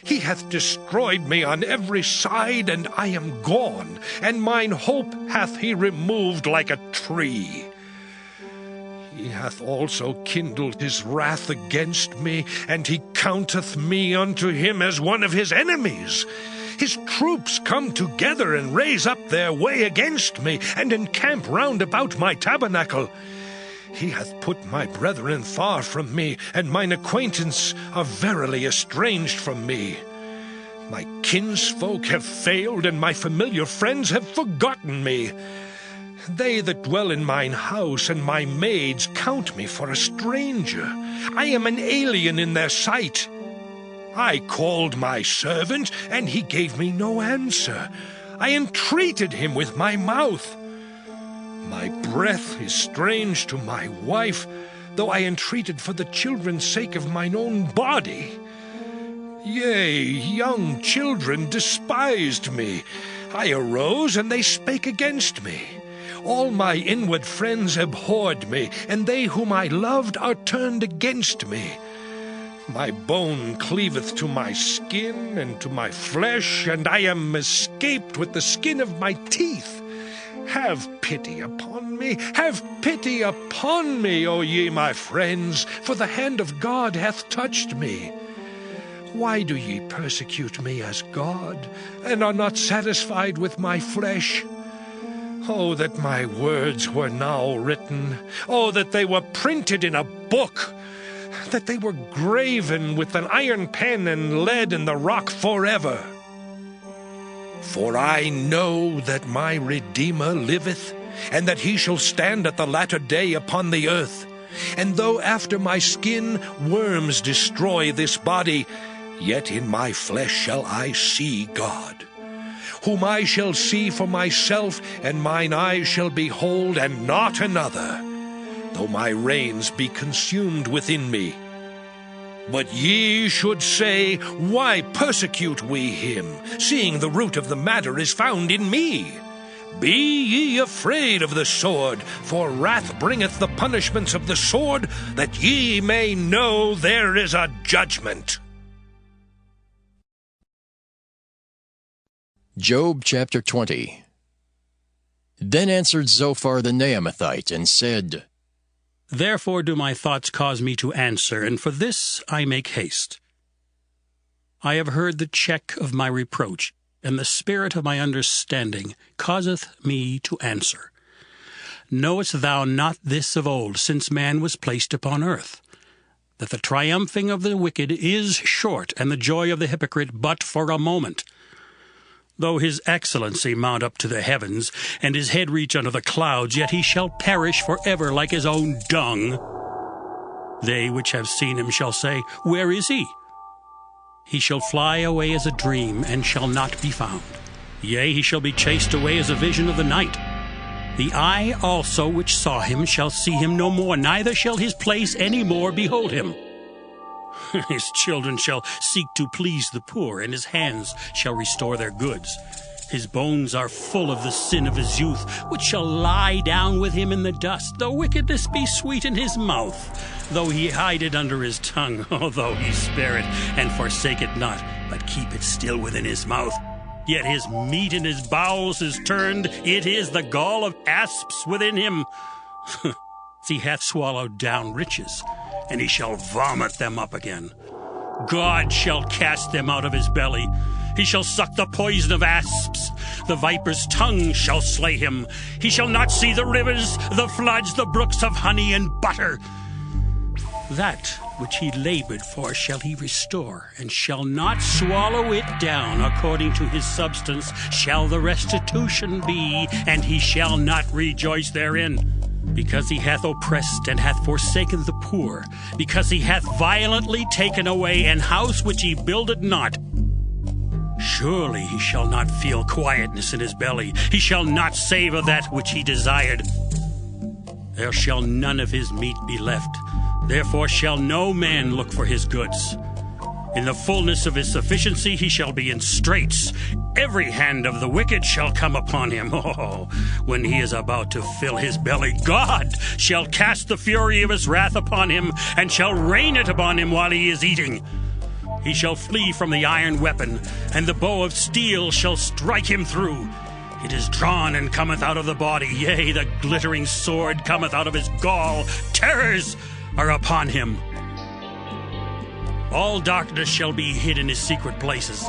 B: He hath destroyed me on every side, and I am gone, and mine hope hath he removed like a tree. He hath also kindled his wrath against me, and he counteth me unto him as one of his enemies. His troops come together and raise up their way against me, and encamp round about my tabernacle. He hath put my brethren far from me, and mine acquaintance are verily estranged from me. My kinsfolk have failed, and my familiar friends have forgotten me. They that dwell in mine house and my maids count me for a stranger. I am an alien in their sight. I called my servant, and he gave me no answer. I entreated him with my mouth. My breath is strange to my wife, though I entreated for the children's sake of mine own body. Yea, young children despised me. I arose, and they spake against me. All my inward friends abhorred me, and they whom I loved are turned against me. My bone cleaveth to my skin and to my flesh, and I am escaped with the skin of my teeth. Have pity upon me, have pity upon me, O ye my friends, for the hand of God hath touched me. Why do ye persecute me as God, and are not satisfied with my flesh? Oh, that my words were now written! Oh, that they were printed in a book! That they were graven with an iron pen and lead in the rock forever! For I know that my Redeemer liveth, and that he shall stand at the latter day upon the earth. And though after my skin worms destroy this body, Yet in my flesh shall I see God, whom I shall see for myself, and mine eyes shall behold, and not another, though my reins be consumed within me. But ye should say, Why persecute we him, seeing the root of the matter is found in me? Be ye afraid of the sword, for wrath bringeth the punishments of the sword, that ye may know there is a judgment.
A: Job chapter 20. Then answered Zophar the Naamathite, and said,
L: Therefore do my thoughts cause me to answer, and for this I make haste. I have heard the check of my reproach, and the spirit of my understanding causeth me to answer. Knowest thou not this of old, since man was placed upon earth, that the triumphing of the wicked is short, and the joy of the hypocrite but for a moment? Though his excellency mount up to the heavens, and his head reach unto the clouds, yet he shall perish forever like his own dung. They which have seen him shall say, Where is he? He shall fly away as a dream, and shall not be found. Yea, he shall be chased away as a vision of the night. The eye also which saw him shall see him no more, neither shall his place any more behold him. His children shall seek to please the poor, and his hands shall restore their goods. His bones are full of the sin of his youth, which shall lie down with him in the dust. Though wickedness be sweet in his mouth, though he hide it under his tongue, though he spare it and forsake it not, but keep it still within his mouth. Yet his meat in his bowels is turned, it is the gall of asps within him. He hath swallowed down riches, and he shall vomit them up again. God shall cast them out of his belly. He shall suck the poison of asps. The viper's tongue shall slay him. He shall not see the rivers, the floods, the brooks of honey and butter. That which he labored for shall he restore, and shall not swallow it down. According to his substance shall the restitution be, and he shall not rejoice therein. Because he hath oppressed and hath forsaken the poor, because he hath violently taken away an house which he builded not. Surely he shall not feel quietness in his belly. He shall not savour that which he desired. There shall none of his meat be left. Therefore shall no man look for his goods. In the fullness of his sufficiency he shall be in straits. Every hand of the wicked shall come upon him. Oh, when he is about to fill his belly, God shall cast the fury of his wrath upon him, and shall rain it upon him while he is eating. He shall flee from the iron weapon, and the bow of steel shall strike him through. It is drawn and cometh out of the body, yea, the glittering sword cometh out of his gall. Terrors are upon him. All darkness shall be hid in his secret places.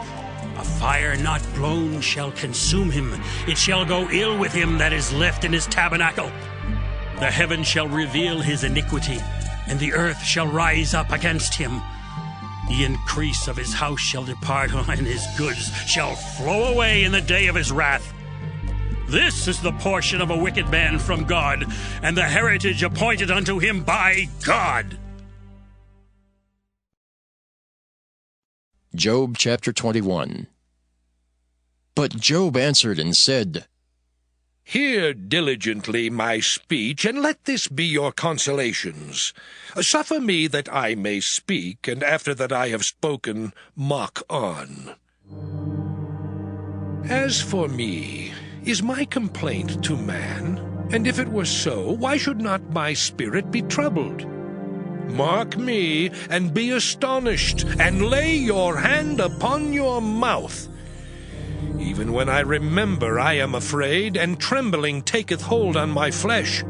L: A fire not blown shall consume him. It shall go ill with him that is left in his tabernacle. The heaven shall reveal his iniquity, and the earth shall rise up against him. The increase of his house shall depart, and his goods shall flow away in the day of his wrath. This is the portion of a wicked man from God, and the heritage appointed unto him by God.
A: Job chapter 21. But Job answered and said,
B: Hear diligently my speech, and let this be your consolations. Suffer me that I may speak, and after that I have spoken, mock on. As for me, is my complaint to man? And if it were so, why should not my spirit be troubled? Mark me, and be astonished, and lay your hand upon your mouth. Even when I remember, I am afraid, and trembling taketh hold on my flesh.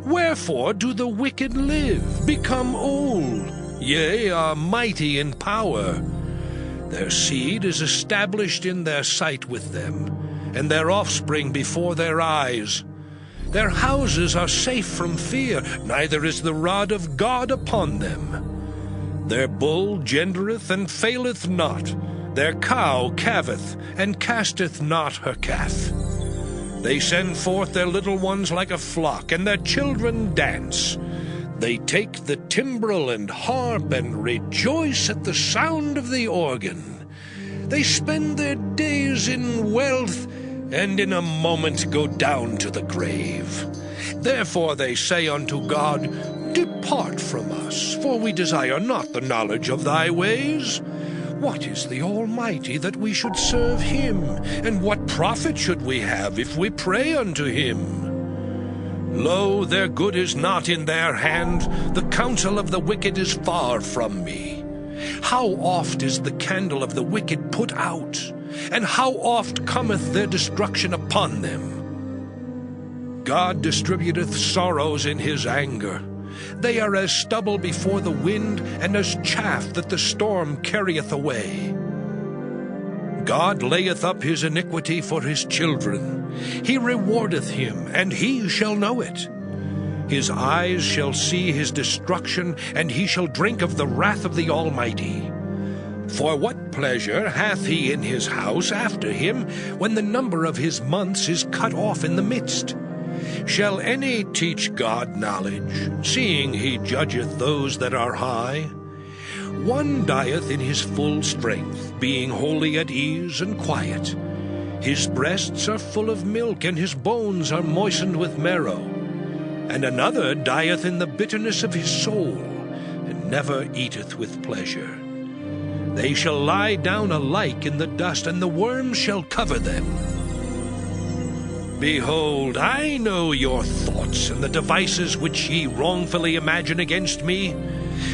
B: Wherefore do the wicked live, become old, yea, are mighty in power? Their seed is established in their sight with them, and their offspring before their eyes. Their houses are safe from fear, neither is the rod of God upon them. Their bull gendereth and faileth not. Their cow calveth, and casteth not her calf. They send forth their little ones like a flock, and their children dance. They take the timbrel and harp and rejoice at the sound of the organ. They spend their days in wealth and in a moment go down to the grave. Therefore they say unto God, Depart from us, for we desire not the knowledge of thy ways. What is the Almighty that we should serve him? And what profit should we have if we pray unto him? Lo, their good is not in their hand, the counsel of the wicked is far from me. How oft is the candle of the wicked put out, and how oft cometh their destruction upon them? God distributeth sorrows in his anger. They are as stubble before the wind, and as chaff that the storm carrieth away. God layeth up his iniquity for his children. He rewardeth him, and he shall know it. His eyes shall see his destruction, and he shall drink of the wrath of the Almighty. For what pleasure hath he in his house after him, when the number of his months is cut off in the midst? Shall any teach God knowledge, seeing he judgeth those that are high? One dieth in his full strength, being wholly at ease and quiet. His breasts are full of milk, and his bones are moistened with marrow. And another dieth in the bitterness of his soul, and never eateth with pleasure. They shall lie down alike in the dust, and the worms shall cover them. Behold, I know your thoughts, and the devices which ye wrongfully imagine against me.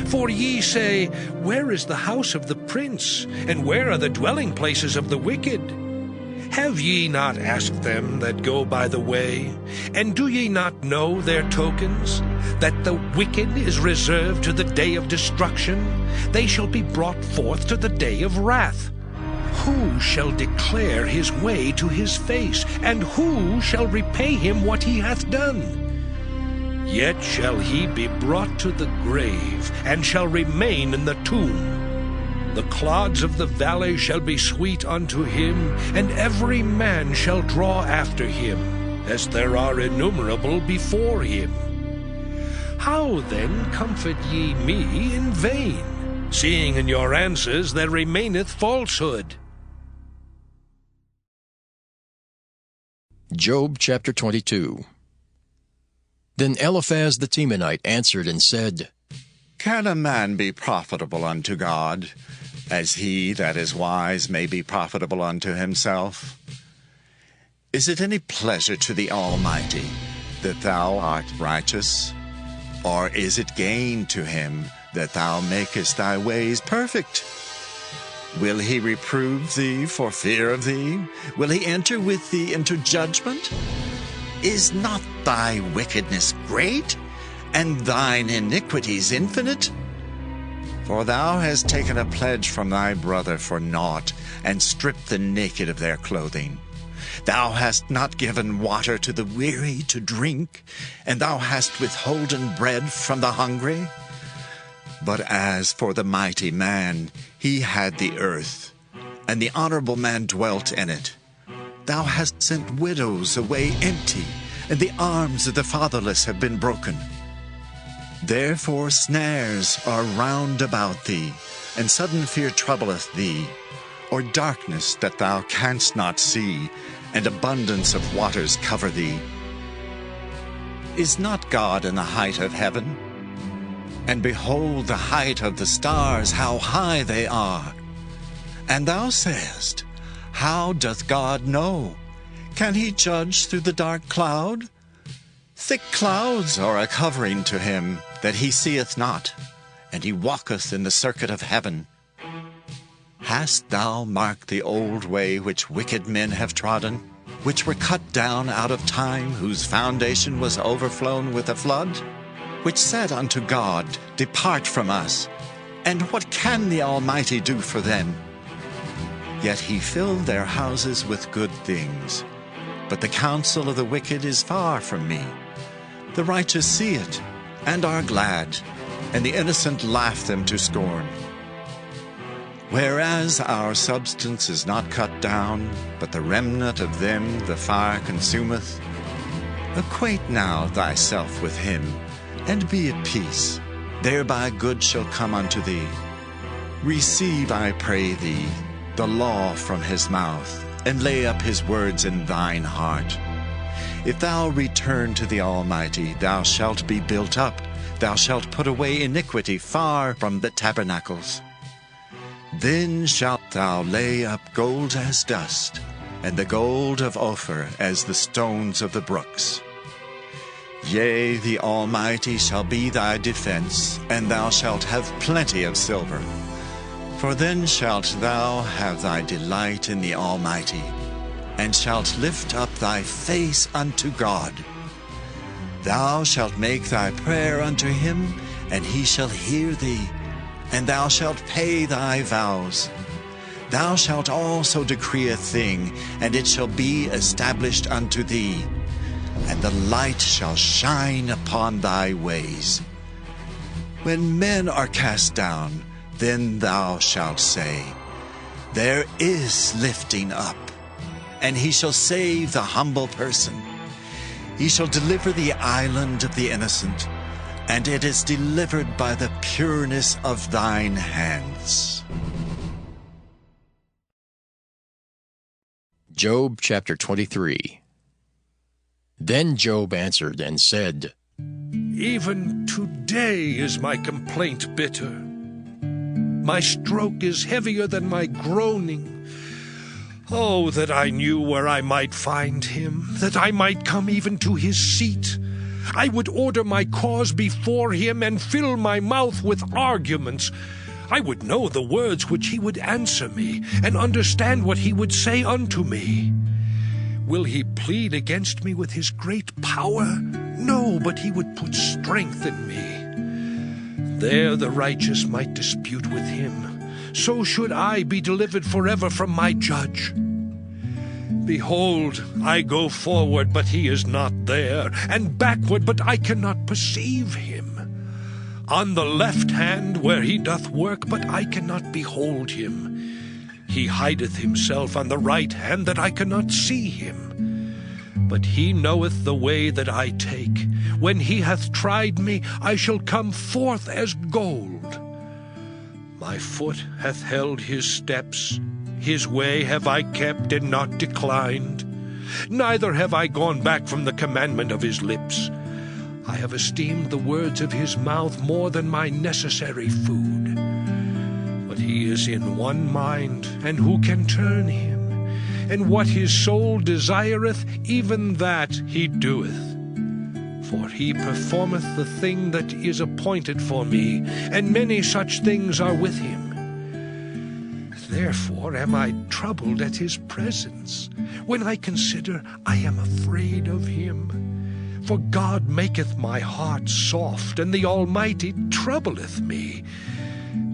B: For ye say, Where is the house of the prince, and where are the dwelling places of the wicked? Have ye not asked them that go by the way? And do ye not know their tokens? That the wicked is reserved to the day of destruction? They shall be brought forth to the day of wrath. Who shall declare his way to his face? And who shall repay him what he hath done? Yet shall he be brought to the grave, and shall remain in the tomb. The clods of the valley shall be sweet unto him, and every man shall draw after him, as there are innumerable before him. How then comfort ye me in vain, seeing in your answers there remaineth falsehood?
A: Job chapter 22. Then Eliphaz the Temanite answered and said,
J: Can a man be profitable unto God, as he that is wise may be profitable unto himself? Is it any pleasure to the Almighty that thou art righteous? Or is it gain to him that thou makest thy ways perfect? Will he reprove thee for fear of thee? Will he enter with thee into judgment? Is not thy wickedness great, and thine iniquities infinite? For thou hast taken a pledge from thy brother for naught, and stripped the naked of their clothing. Thou hast not given water to the weary to drink, and thou hast withholden bread from the hungry. But as for the mighty man, he had the earth, and the honorable man dwelt in it. Thou hast sent widows away empty, and the arms of the fatherless have been broken. Therefore snares are round about thee, and sudden fear troubleth thee, or darkness that thou canst not see, and abundance of waters cover thee. Is not God in the height of heaven? And behold the height of the stars, how high they are. And thou sayest, How doth God know? Can he judge through the dark cloud? Thick clouds are a covering to him, that he seeth not, and he walketh in the circuit of heaven. Hast thou marked the old way which wicked men have trodden, which were cut down out of time, whose foundation was overflown with a flood? Which said unto God, Depart from us, and what can the Almighty do for them? Yet he filled their houses with good things. But the counsel of the wicked is far from me. The righteous see it, and are glad, and the innocent laugh them to scorn. Whereas our substance is not cut down, but the remnant of them the fire consumeth, acquaint now thyself with him, and be at peace. Thereby good shall come unto thee. Receive, I pray thee, the law from his mouth, and lay up his words in thine heart. If thou return to the Almighty, thou shalt be built up. Thou shalt put away iniquity far from the tabernacles. Then shalt thou lay up gold as dust, and the gold of Ophir as the stones of the brooks. Yea, the Almighty shall be thy defense, and thou shalt have plenty of silver. For then shalt thou have thy delight in the Almighty, and shalt lift up thy face unto God. Thou shalt make thy prayer unto him, and he shall hear thee, and thou shalt pay thy vows. Thou shalt also decree a thing, and it shall be established unto thee, and the light shall shine upon thy ways. When men are cast down, then thou shalt say, There is lifting up, and he shall save the humble person. He shall deliver the island of the innocent, and it is delivered by the pureness of thine hands.
A: Job chapter 23. Then Job answered and said,
B: Even today is my complaint bitter. My stroke is heavier than my groaning. Oh, that I knew where I might find him, that I might come even to his seat. I would order my cause before him and fill my mouth with arguments. I would know the words which he would answer me, and understand what he would say unto me. Will he plead against me with his great power? No, but he would put strength in me. There the righteous might dispute with him. So should I be delivered forever from my judge. Behold, I go forward, but he is not there, and backward, but I cannot perceive him. On the left hand where he doth work, but I cannot behold him. He hideth himself on the right hand, that I cannot see him. But he knoweth the way that I take. When he hath tried me, I shall come forth as gold. My foot hath held his steps. His way have I kept and not declined. Neither have I gone back from the commandment of his lips. I have esteemed the words of his mouth more than my necessary food. But he is in one mind, and who can turn him? And what his soul desireth, even that he doeth. For he performeth the thing that is appointed for me, and many such things are with him. Therefore am I troubled at his presence. When I consider, I am afraid of him. For God maketh my heart soft, and the Almighty troubleth me.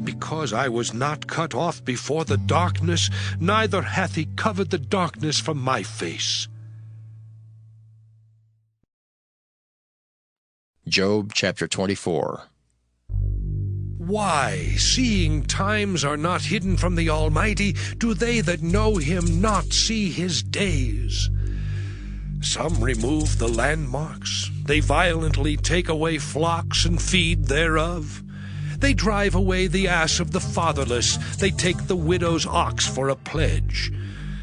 B: Because I was not cut off before the darkness, neither hath he covered the darkness from my face.
A: Job chapter 24.
B: Why, seeing times are not hidden from the Almighty, do they that know him not see his days? Some remove the landmarks. They violently take away flocks and feed thereof. They drive away the ass of the fatherless. They take the widow's ox for a pledge.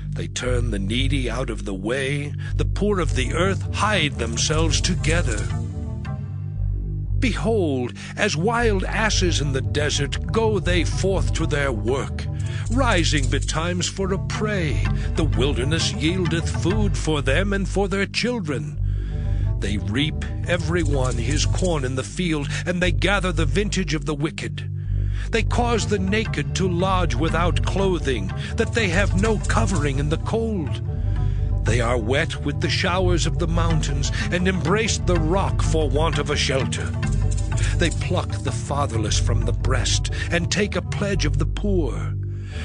B: They turn the needy out of the way. The poor of the earth hide themselves together. Behold, as wild asses in the desert, go they forth to their work, rising betimes for a prey. The wilderness yieldeth food for them and for their children. They reap every one his corn in the field, and they gather the vintage of the wicked. They cause the naked to lodge without clothing, that they have no covering in the cold. They are wet with the showers of the mountains, and embrace the rock for want of a shelter. They pluck the fatherless from the breast, and take a pledge of the poor.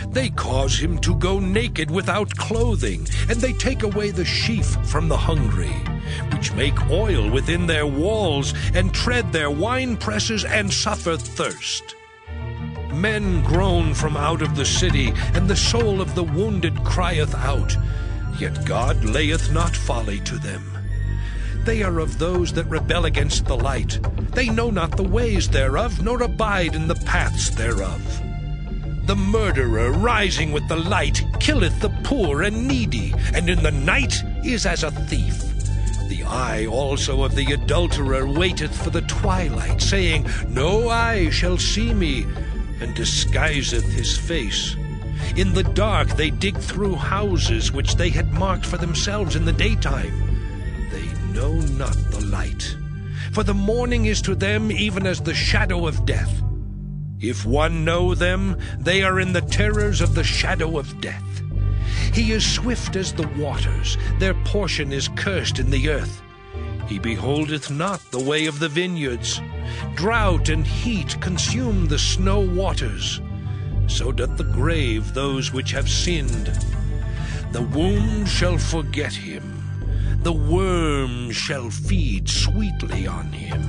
B: They cause him to go naked without clothing, and they take away the sheaf from the hungry, which make oil within their walls, and tread their winepresses, and suffer thirst. Men groan from out of the city, and the soul of the wounded crieth out. Yet God layeth not folly to them. They are of those that rebel against the light. They know not the ways thereof, nor abide in the paths thereof. The murderer, rising with the light, killeth the poor and needy, and in the night is as a thief. The eye also of the adulterer waiteth for the twilight, saying, No eye shall see me, and disguiseth his face. In the dark they dig through houses which they had marked for themselves in the daytime. They know not the light, for the morning is to them even as the shadow of death. If one know them, they are in the terrors of the shadow of death. He is swift as the waters, their portion is cursed in the earth. He beholdeth not the way of the vineyards. Drought and heat consume the snow waters. So doth the grave those which have sinned. The womb shall forget him. The worm shall feed sweetly on him.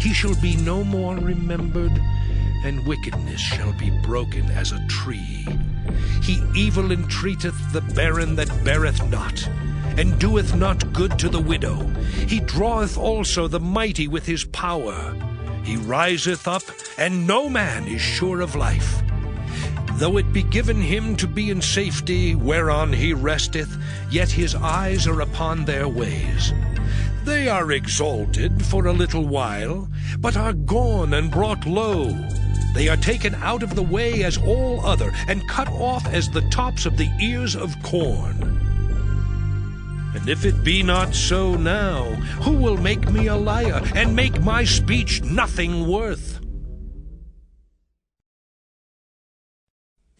B: He shall be no more remembered, and wickedness shall be broken as a tree. He evil entreateth the barren that beareth not, and doeth not good to the widow. He draweth also the mighty with his power. He riseth up, and no man is sure of life. Though it be given him to be in safety, whereon he resteth, yet his eyes are upon their ways. They are exalted for a little while, but are gone and brought low. They are taken out of the way as all other, and cut off as the tops of the ears of corn. And if it be not so now, who will make me a liar, and make my speech nothing worth?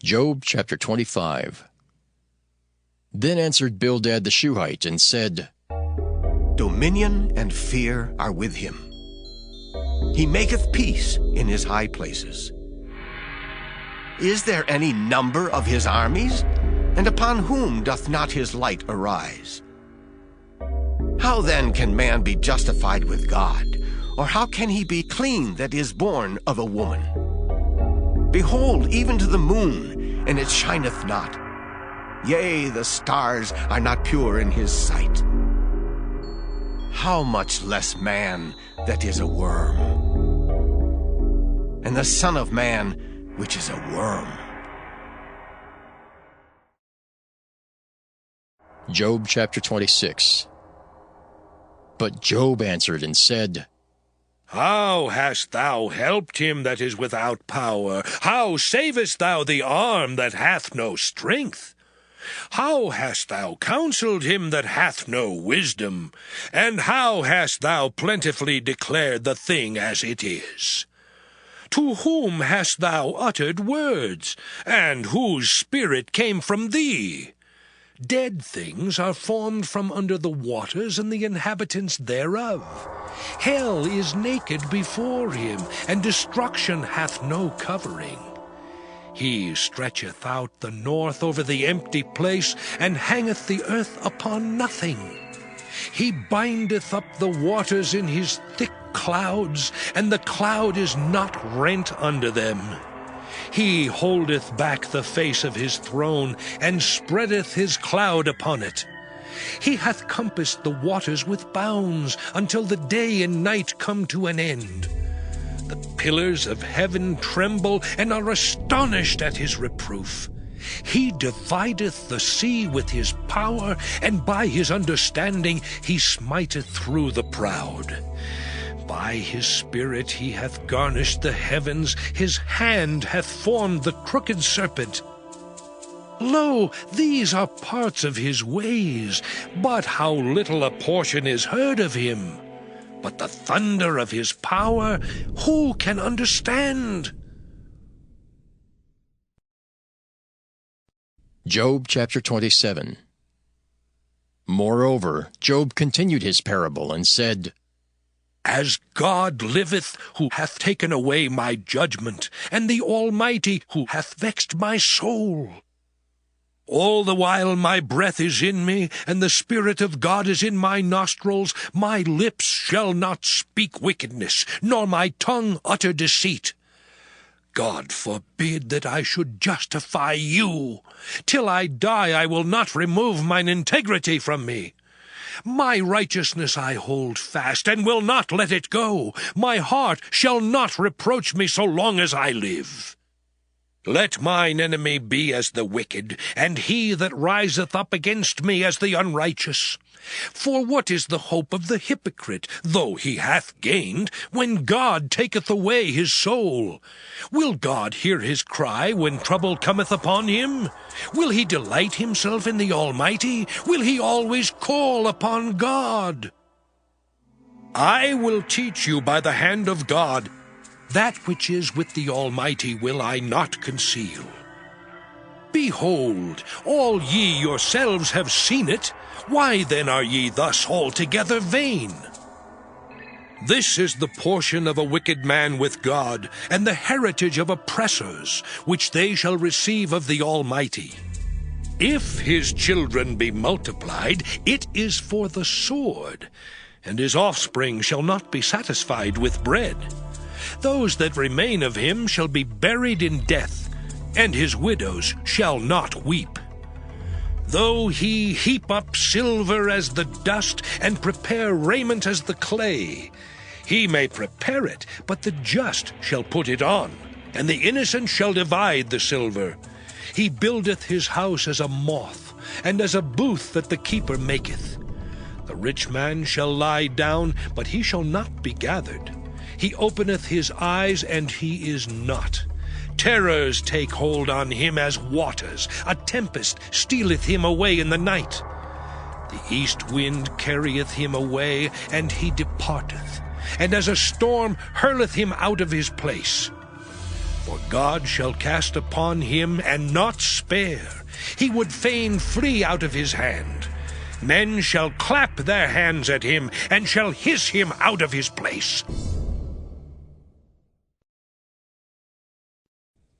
A: Job chapter 25. Then answered Bildad the Shuhite, and said,
K: Dominion and fear are with him. He maketh peace in his high places. Is there any number of his armies? And upon whom doth not his light arise? How then can man be justified with God? Or how can he be clean that is born of a woman? Behold, even to the moon, and it shineth not. Yea, the stars are not pure in his sight. How much less man that is a worm, and the Son of Man, which is a worm.
A: Job chapter 26. But Job answered and said,
B: How hast thou helped him that is without power? How savest thou the arm that hath no strength? How hast thou counseled him that hath no wisdom? And how hast thou plentifully declared the thing as it is? To whom hast thou uttered words, and whose spirit came from thee? Dead things are formed from under the waters, and the inhabitants thereof. Hell is naked before him, and destruction hath no covering. He stretcheth out the north over the empty place, and hangeth the earth upon nothing. He bindeth up the waters in his thick clouds, and the cloud is not rent under them. He holdeth back the face of his throne, and spreadeth his cloud upon it. He hath compassed the waters with bounds, until the day and night come to an end. The pillars of heaven tremble, and are astonished at his reproof. He divideth the sea with his power, and by his understanding he smiteth through the proud. By his spirit he hath garnished the heavens, his hand hath formed the crooked serpent. Lo, these are parts of his ways, but how little a portion is heard of him. But the thunder of his power, who can understand?
A: Job chapter 27. Moreover, Job continued his parable, and said,
B: As God liveth, who hath taken away my judgment, and the Almighty, who hath vexed my soul. All the while my breath is in me, and the Spirit of God is in my nostrils, my lips shall not speak wickedness, nor my tongue utter deceit. God forbid that I should justify you. Till I die I will not remove mine integrity from me. My righteousness I hold fast, and will not let it go. My heart shall not reproach me so long as I live. Let mine enemy be as the wicked, and he that riseth up against me as the unrighteous. For what is the hope of the hypocrite, though he hath gained, when God taketh away his soul? Will God hear his cry when trouble cometh upon him? Will he delight himself in the Almighty? Will he always call upon God? I will teach you by the hand of God. That which is with the Almighty will I not conceal. Behold, all ye yourselves have seen it. Why then are ye thus altogether vain? This is the portion of a wicked man with God, and the heritage of oppressors, which they shall receive of the Almighty. If his children be multiplied, it is for the sword, and his offspring shall not be satisfied with bread. Those that remain of him shall be buried in death, and his widows shall not weep. Though he heap up silver as the dust, and prepare raiment as the clay, he may prepare it, but the just shall put it on, and the innocent shall divide the silver. He buildeth his house as a moth, and as a booth that the keeper maketh. The rich man shall lie down, but he shall not be gathered. He openeth his eyes, and he is not. Terrors take hold on him as waters. A tempest stealeth him away in the night. The east wind carrieth him away, and he departeth. And as a storm hurleth him out of his place. For God shall cast upon him, and not spare. He would fain flee out of his hand. Men shall clap their hands at him, and shall hiss him out of his place.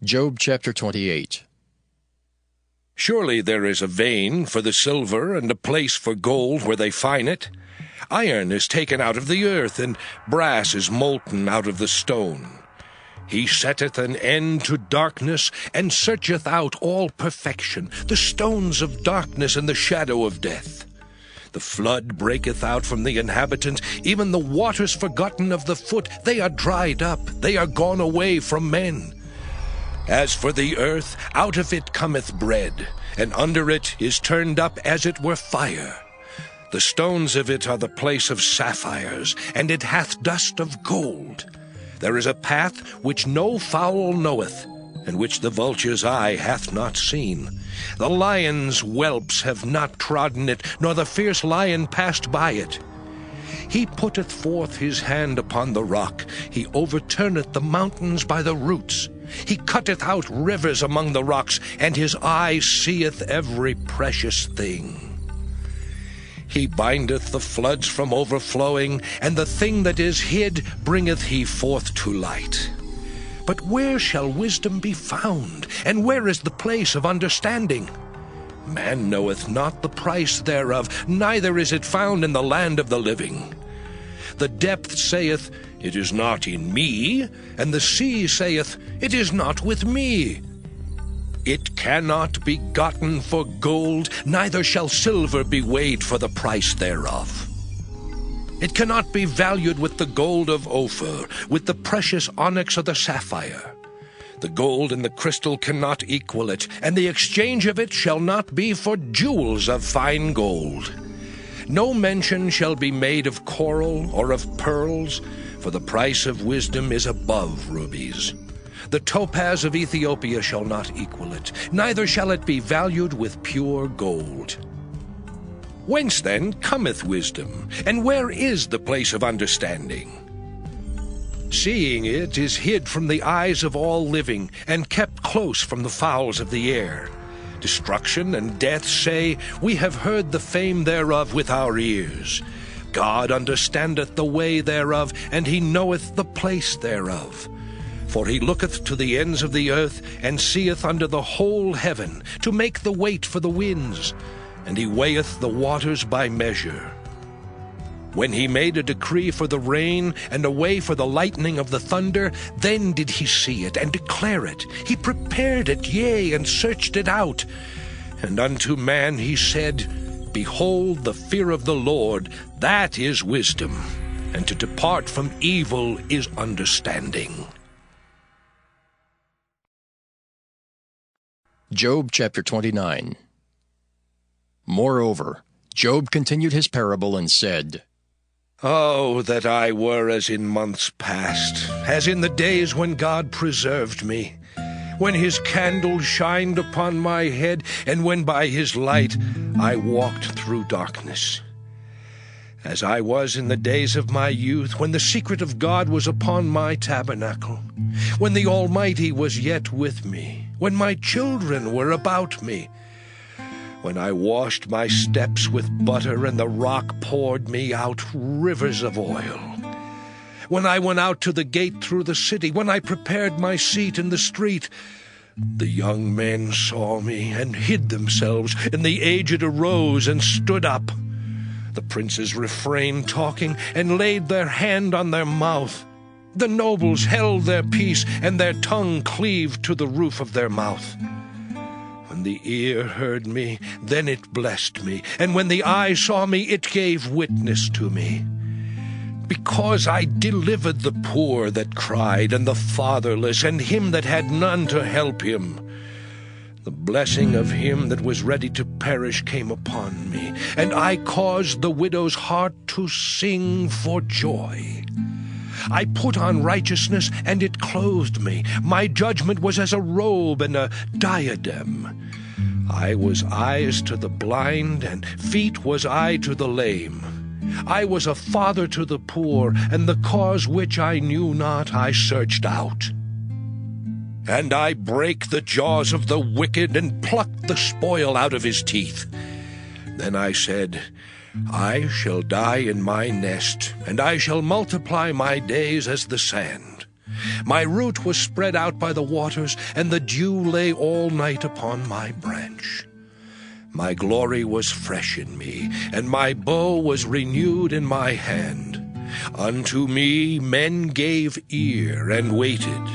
A: Job chapter 28.
B: Surely there is a vein for the silver, and a place for gold where they fine it. Iron is taken out of the earth, and brass is molten out of the stone. He setteth an end to darkness, and searcheth out all perfection, the stones of darkness and the shadow of death. The flood breaketh out from the inhabitant, even the waters forgotten of the foot. They are dried up, they are gone away from men. As for the earth, out of it cometh bread, and under it is turned up as it were fire. The stones of it are the place of sapphires, and it hath dust of gold. There is a path which no fowl knoweth, and which the vulture's eye hath not seen. The lion's whelps have not trodden it, nor the fierce lion passed by it. He putteth forth his hand upon the rock. He overturneth the mountains by the roots. He cutteth out rivers among the rocks, and his eye seeth every precious thing. He bindeth the floods from overflowing, and the thing that is hid bringeth he forth to light. But where shall wisdom be found, and where is the place of understanding? Man knoweth not the price thereof, neither is it found in the land of the living. The depth saith, It is not in me, and the sea saith, It is not with me. It cannot be gotten for gold, neither shall silver be weighed for the price thereof. It cannot be valued with the gold of Ophir, with the precious onyx or the sapphire. The gold and the crystal cannot equal it, and the exchange of it shall not be for jewels of fine gold. No mention shall be made of coral or of pearls, for the price of wisdom is above rubies. The topaz of Ethiopia shall not equal it, neither shall it be valued with pure gold. Whence then cometh wisdom, and where is the place of understanding? Seeing it is hid from the eyes of all living, and kept close from the fowls of the air. Destruction and death say, We have heard the fame thereof with our ears. God understandeth the way thereof, and he knoweth the place thereof. For he looketh to the ends of the earth, and seeth under the whole heaven, to make the weight for the winds, and he weigheth the waters by measure. When he made a decree for the rain, and a way for the lightning of the thunder, then did he see it, and declare it. He prepared it, yea, and searched it out. And unto man he said, Behold, the fear of the Lord, that is wisdom, and to depart from evil is understanding.
A: Job chapter 29. Moreover, Job continued his parable and said,
B: Oh, that I were as in months past, as in the days when God preserved me, when his candle shined upon my head, and when by his light I walked through darkness. As I was in the days of my youth, when the secret of God was upon my tabernacle, when the Almighty was yet with me, when my children were about me, when I washed my steps with butter and the rock poured me out rivers of oil, when I went out to the gate through the city, when I prepared my seat in the street, the young men saw me and hid themselves, and the aged arose and stood up. The princes refrained talking and laid their hand on their mouth. The nobles held their peace, and their tongue cleaved to the roof of their mouth. When the ear heard me, then it blessed me, and when the eye saw me, it gave witness to me. Because I delivered the poor that cried, and the fatherless, and him that had none to help him. The blessing of him that was ready to perish came upon me, and I caused the widow's heart to sing for joy. I put on righteousness, and it clothed me. My judgment was as a robe and a diadem. I was eyes to the blind, and feet was I to the lame. I was a father to the poor, and the cause which I knew not I searched out. And I brake the jaws of the wicked, and plucked the spoil out of his teeth. Then I said, I shall die in my nest, and I shall multiply my days as the sand. My root was spread out by the waters, and the dew lay all night upon my branch. My glory was fresh in me, and my bow was renewed in my hand. Unto me men gave ear, and waited,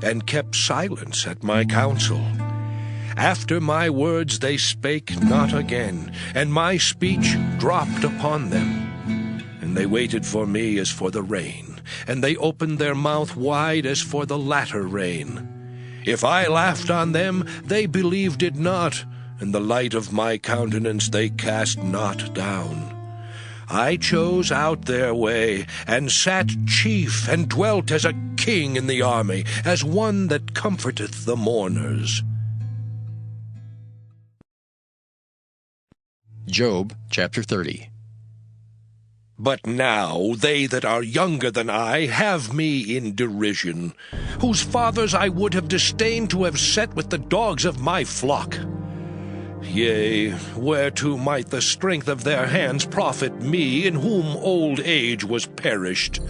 B: and kept silence at my counsel. After my words they spake not again, and my speech dropped upon them. And they waited for me as for the rain, and they opened their mouth wide as for the latter rain. If I laughed on them, they believed it not, and the light of my countenance they cast not down. I chose out their way, and sat chief, and dwelt as a king in the army, as one that comforteth the mourners.
A: Job chapter 30.
B: But now they that are younger than I have me in derision, whose fathers I would have disdained to have set with the dogs of my flock. Yea, whereto might the strength of their hands profit me, in whom old age was perished?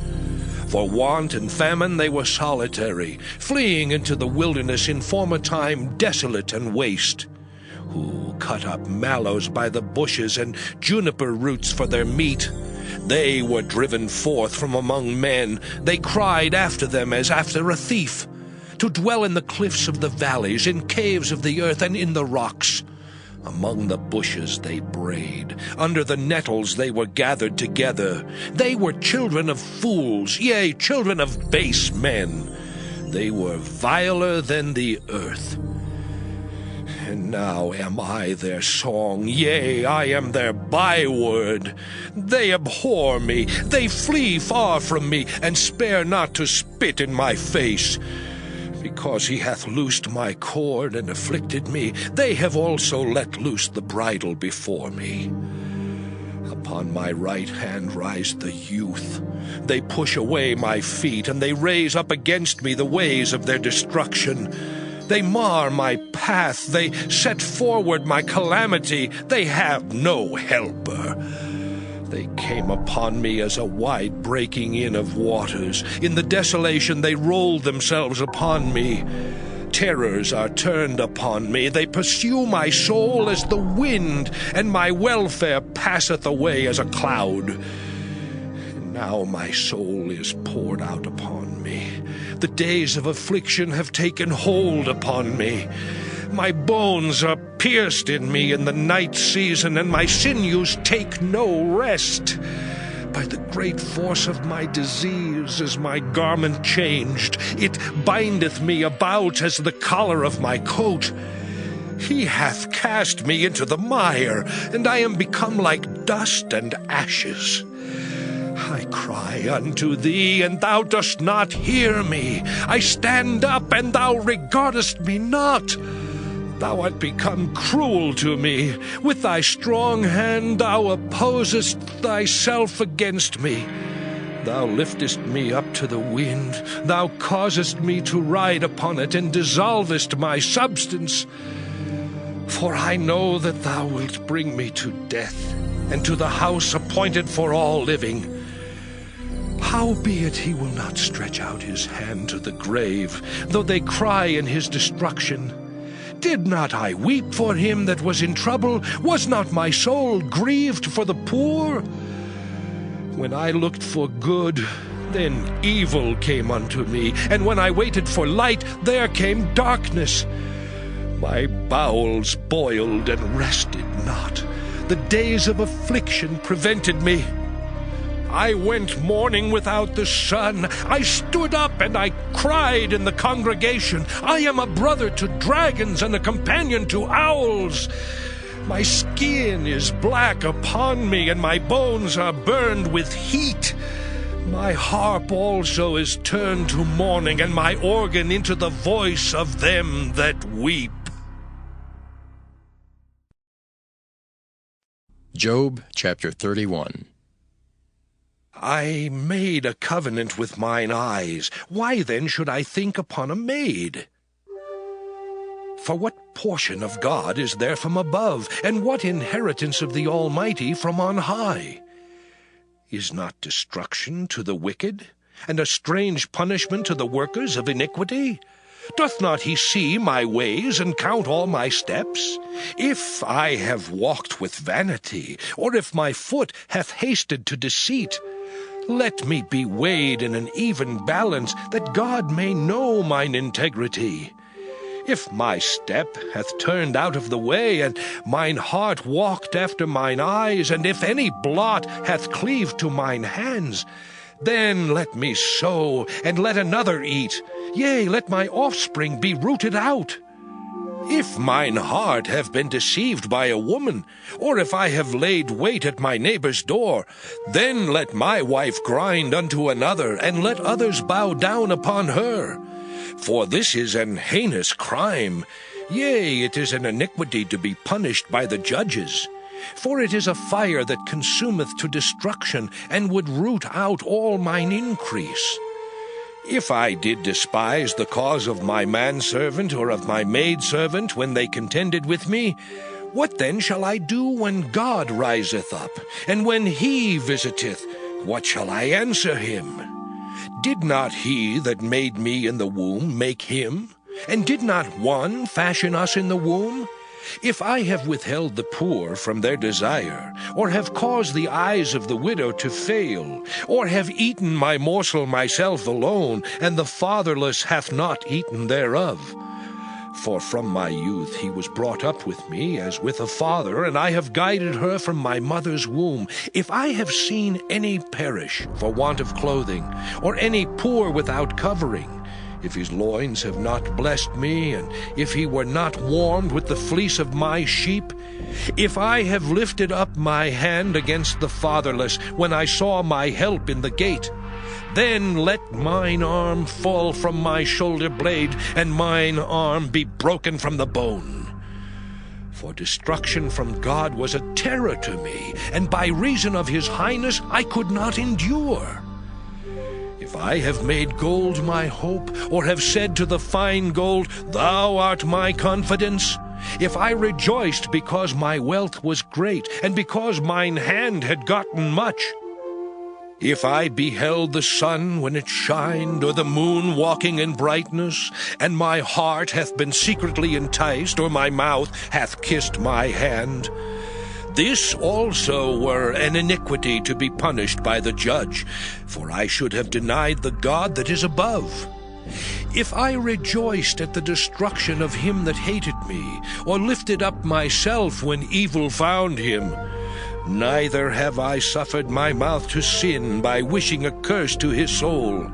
B: For want and famine they were solitary, fleeing into the wilderness in former time desolate and waste, who cut up mallows by the bushes and juniper roots for their meat. They were driven forth from among men. They cried after them as after a thief, to dwell in the cliffs of the valleys, in caves of the earth, and in the rocks. Among the bushes they brayed, under the nettles they were gathered together. They were children of fools, yea, children of base men. They were viler than the earth. And now am I their song, yea, I am their byword. They abhor me, they flee far from me, and spare not to spit in my face. Because he hath loosed my cord and afflicted me, they have also let loose the bridle before me. Upon my right hand rise the youth. They push away my feet, and they raise up against me the ways of their destruction. They mar my path, they set forward my calamity, they have no helper. They came upon me as a wide breaking in of waters. In the desolation they rolled themselves upon me. Terrors are turned upon me, they pursue my soul as the wind, and my welfare passeth away as a cloud. Now my soul is poured out upon me. The days of affliction have taken hold upon me. My bones are pierced in me in the night season, and my sinews take no rest. By the great force of my disease is my garment changed. It bindeth me about as the collar of my coat. He hath cast me into the mire, and I am become like dust and ashes. I cry unto thee, and thou dost not hear me. I stand up, and thou regardest me not. Thou art become cruel to me. With thy strong hand thou opposest thyself against me. Thou liftest me up to the wind. Thou causest me to ride upon it, and dissolvest my substance. For I know that thou wilt bring me to death, and to the house appointed for all living. Howbeit he will not stretch out his hand to the grave, though they cry in his destruction. Did not I weep for him that was in trouble? Was not my soul grieved for the poor? When I looked for good, then evil came unto me, and when I waited for light, there came darkness. My bowels boiled and rested not. The days of affliction prevented me. I went mourning without the sun. I stood up and I cried in the congregation. I am a brother to dragons and a companion to owls. My skin is black upon me, and my bones are burned with heat. My harp also is turned to mourning, and my organ into the voice of them that weep.
A: Job chapter 31.
B: I made a covenant with mine eyes. Why then should I think upon a maid? For what portion of God is there from above, and what inheritance of the Almighty from on high? Is not destruction to the wicked, and a strange punishment to the workers of iniquity? Doth not he see my ways, and count all my steps? If I have walked with vanity, or if my foot hath hasted to deceit, let me be weighed in an even balance, that God may know mine integrity. If my step hath turned out of the way, and mine heart walked after mine eyes, and if any blot hath cleaved to mine hands, then let me sow, and let another eat. Yea, let my offspring be rooted out. If mine heart have been deceived by a woman, or if I have laid wait at my neighbor's door, then let my wife grind unto another, and let others bow down upon her. For this is an heinous crime. Yea, it is an iniquity to be punished by the judges. For it is a fire that consumeth to destruction, and would root out all mine increase. If I did despise the cause of my manservant or of my maidservant when they contended with me, what then shall I do when God riseth up, and when he visiteth? What shall I answer him? Did not he that made me in the womb make him? And did not one fashion us in the womb? If I have withheld the poor from their desire, or have caused the eyes of the widow to fail, or have eaten my morsel myself alone, and the fatherless hath not eaten thereof. For from my youth he was brought up with me as with a father, and I have guided her from my mother's womb. If I have seen any perish for want of clothing, or any poor without covering, if his loins have not blessed me, and if he were not warmed with the fleece of my sheep, if I have lifted up my hand against the fatherless, when I saw my help in the gate, then let mine arm fall from my shoulder blade, and mine arm be broken from the bone. For destruction from God was a terror to me, and by reason of his highness I could not endure. If I have made gold my hope, or have said to the fine gold, Thou art my confidence, if I rejoiced because my wealth was great, and because mine hand had gotten much, if I beheld the sun when it shined, or the moon walking in brightness, and my heart hath been secretly enticed, or my mouth hath kissed my hand, this also were an iniquity to be punished by the judge, for I should have denied the God that is above. If I rejoiced at the destruction of him that hated me, or lifted up myself when evil found him, neither have I suffered my mouth to sin by wishing a curse to his soul.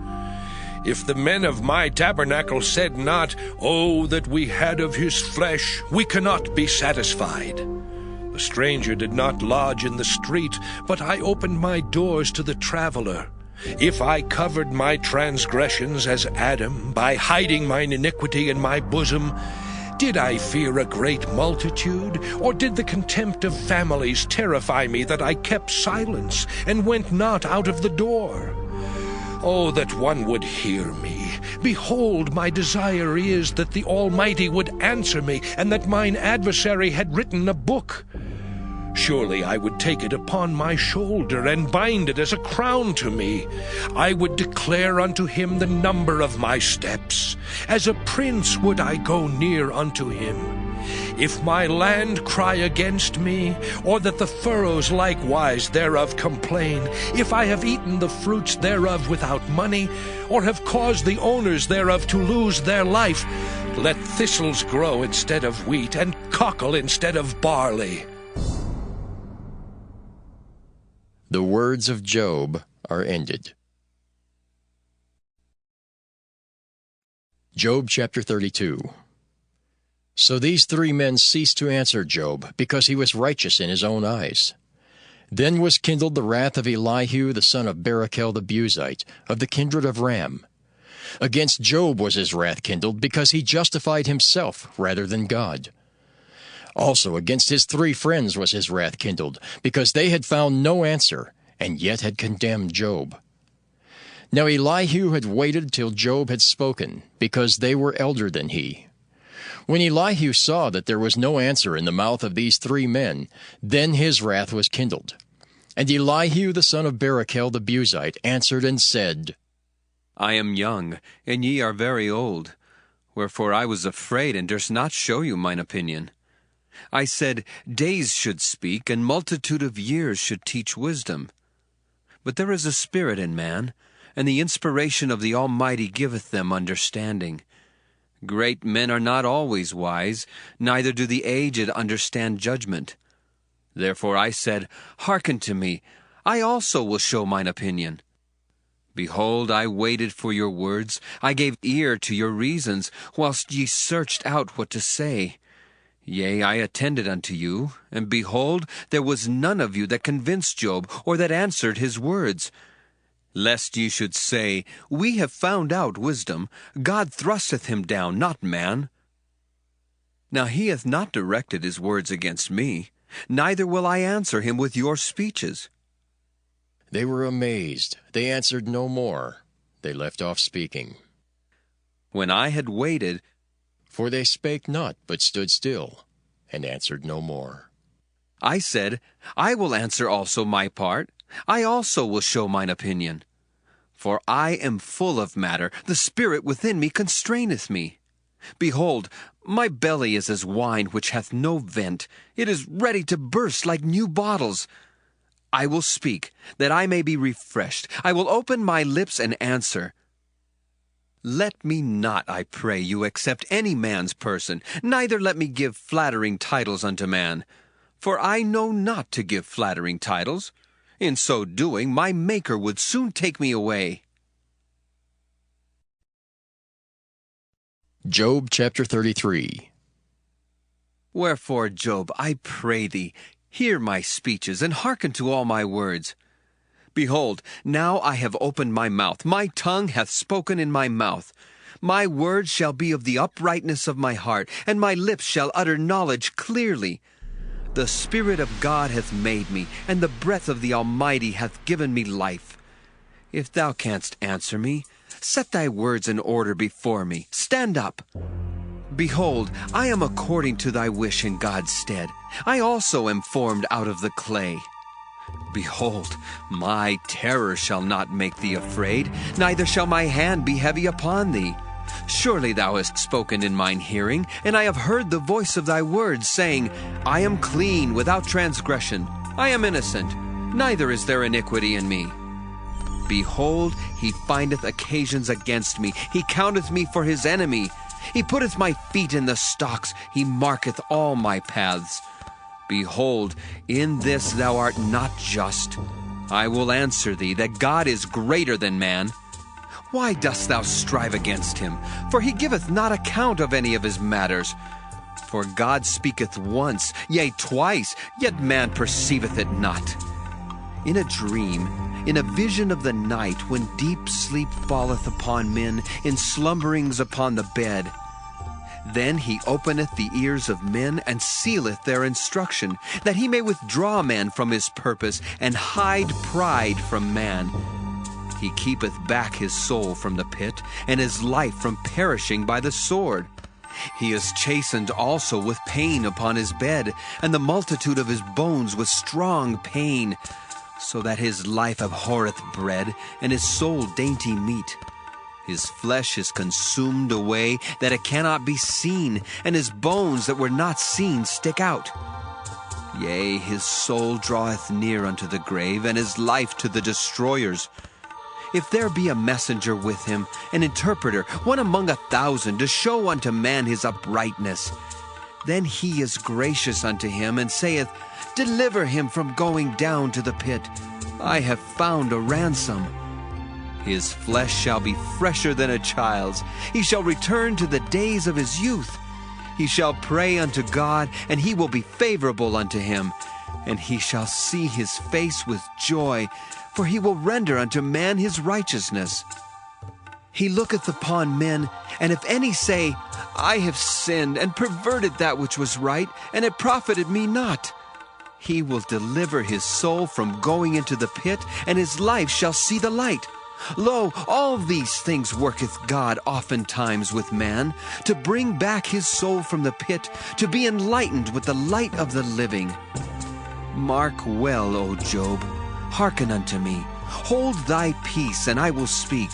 B: If the men of my tabernacle said not, "Oh, that we had of his flesh, we cannot be satisfied." The stranger did not lodge in the street, but I opened my doors to the traveler. If I covered my transgressions as Adam, by hiding mine iniquity in my bosom, did I fear a great multitude, or did the contempt of families terrify me that I kept silence and went not out of the door? Oh, that one would hear me. Behold, my desire is that the Almighty would answer me, and that mine adversary had written a book. Surely I would take it upon my shoulder, and bind it as a crown to me. I would declare unto him the number of my steps. As a prince would I go near unto him. If my land cry against me, or that the furrows likewise thereof complain, if I have eaten the fruits thereof without money, or have caused the owners thereof to lose their life, let thistles grow instead of wheat, and cockle instead of barley.
A: The words of Job are ended. Job chapter 32. So these three men ceased to answer Job, because he was righteous in his own eyes. Then was kindled the wrath of Elihu the son of Barachel the Buzite, of the kindred of Ram. Against Job was his wrath kindled, because he justified himself rather than God. Also against his three friends was his wrath kindled, because they had found no answer, and yet had condemned Job. Now Elihu had waited till Job had spoken, because they were elder than he. When Elihu saw that there was no answer in the mouth of these three men, then his wrath was kindled. And Elihu the son of Barachel the Buzite answered and said,
M: I am young, and ye are very old. Wherefore I was afraid, and durst not show you mine opinion. I said, days should speak, and multitude of years should teach wisdom. But there is a spirit in man, and the inspiration of the Almighty giveth them understanding. Great men are not always wise, neither do the aged understand judgment. Therefore I said, hearken to me, I also will show mine opinion. Behold, I waited for your words, I gave ear to your reasons, whilst ye searched out what to say. Yea, I attended unto you, and behold, there was none of you that convinced Job, or that answered his words. Lest ye should say, we have found out wisdom, God thrusteth him down, not man. Now he hath not directed his words against me, neither will I answer him with your speeches.
A: They were amazed. They answered no more. They left off speaking.
M: When I had waited,
A: for they spake not, but stood still, and answered no more.
M: I said, I will answer also my part. I also will show mine opinion. For I am full of matter, the spirit within me constraineth me. Behold, my belly is as wine which hath no vent. It is ready to burst like new bottles. I will speak, that I may be refreshed. I will open my lips and answer. Let me not, I pray you, accept any man's person, neither let me give flattering titles unto man. For I know not to give flattering titles. In so doing, my Maker would soon take me away.
A: Job chapter 33.
M: Wherefore, Job, I pray thee, hear my speeches, and hearken to all my words. Behold, now I have opened my mouth, my tongue hath spoken in my mouth. My words shall be of the uprightness of my heart, and my lips shall utter knowledge clearly. The Spirit of God hath made me, and the breath of the Almighty hath given me life. If thou canst answer me, set thy words in order before me. Stand up. Behold, I am according to thy wish in God's stead. I also am formed out of the clay. Behold, my terror shall not make thee afraid, neither shall my hand be heavy upon thee. Surely thou hast spoken in mine hearing, and I have heard the voice of thy words, saying, I am clean, without transgression. I am innocent, neither is there iniquity in me. Behold, he findeth occasions against me. He counteth me for his enemy. He putteth my feet in the stocks. He marketh all my paths. Behold, in this thou art not just. I will answer thee, that God is greater than man. Why dost thou strive against him? For he giveth not account of any of his matters. For God speaketh once, yea, twice, yet man perceiveth it not. In a dream, in a vision of the night, when deep sleep falleth upon men, in slumberings upon the bed, then he openeth the ears of men, and sealeth their instruction, that he may withdraw man from his purpose, and hide pride from man. He keepeth back his soul from the pit, and his life from perishing by the sword. He is chastened also with pain upon his bed, and the multitude of his bones with strong pain, so that his life abhorreth bread, and his soul dainty meat. His flesh is consumed away, that it cannot be seen, and his bones that were not seen stick out. Yea, his soul draweth near unto the grave, and his life to the destroyers. If there be a messenger with him, an interpreter, one among 1,000, to show unto man his uprightness, then he is gracious unto him, and saith, Deliver him from going down to the pit. I have found a ransom. His flesh shall be fresher than a child's. He shall return to the days of his youth. He shall pray unto God, and he will be favorable unto him. And he shall see his face with joy, for he will render unto man his righteousness. He looketh upon men, and if any say, I have sinned, and perverted that which was right, and it profited me not, he will deliver his soul from going into the pit, and his life shall see the light. Lo, all these things worketh God oftentimes with man, to bring back his soul from the pit, to be enlightened with the light of the living. Mark well, O Job, hearken unto me. Hold thy peace, and I will speak.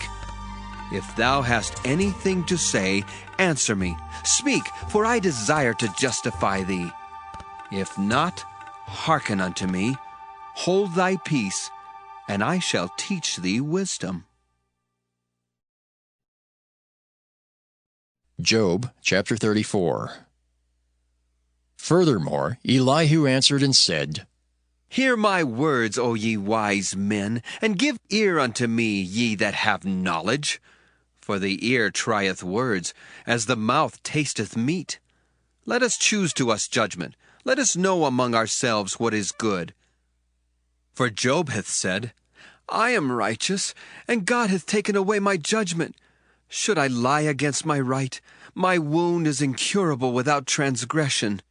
M: If thou hast anything to say, answer me. Speak, for I desire to justify thee. If not, hearken unto me. Hold thy peace, and I shall teach thee wisdom.
A: Job chapter 34. Furthermore, Elihu answered and said,
M: Hear my words, O ye wise men, and give ear unto me, ye that have knowledge. For the ear trieth words, as the mouth tasteth meat. Let us choose to us judgment. Let us know among ourselves what is good. For Job hath said, I am righteous, and God hath taken away my judgment. Should I lie against my right? My wound is incurable without transgression.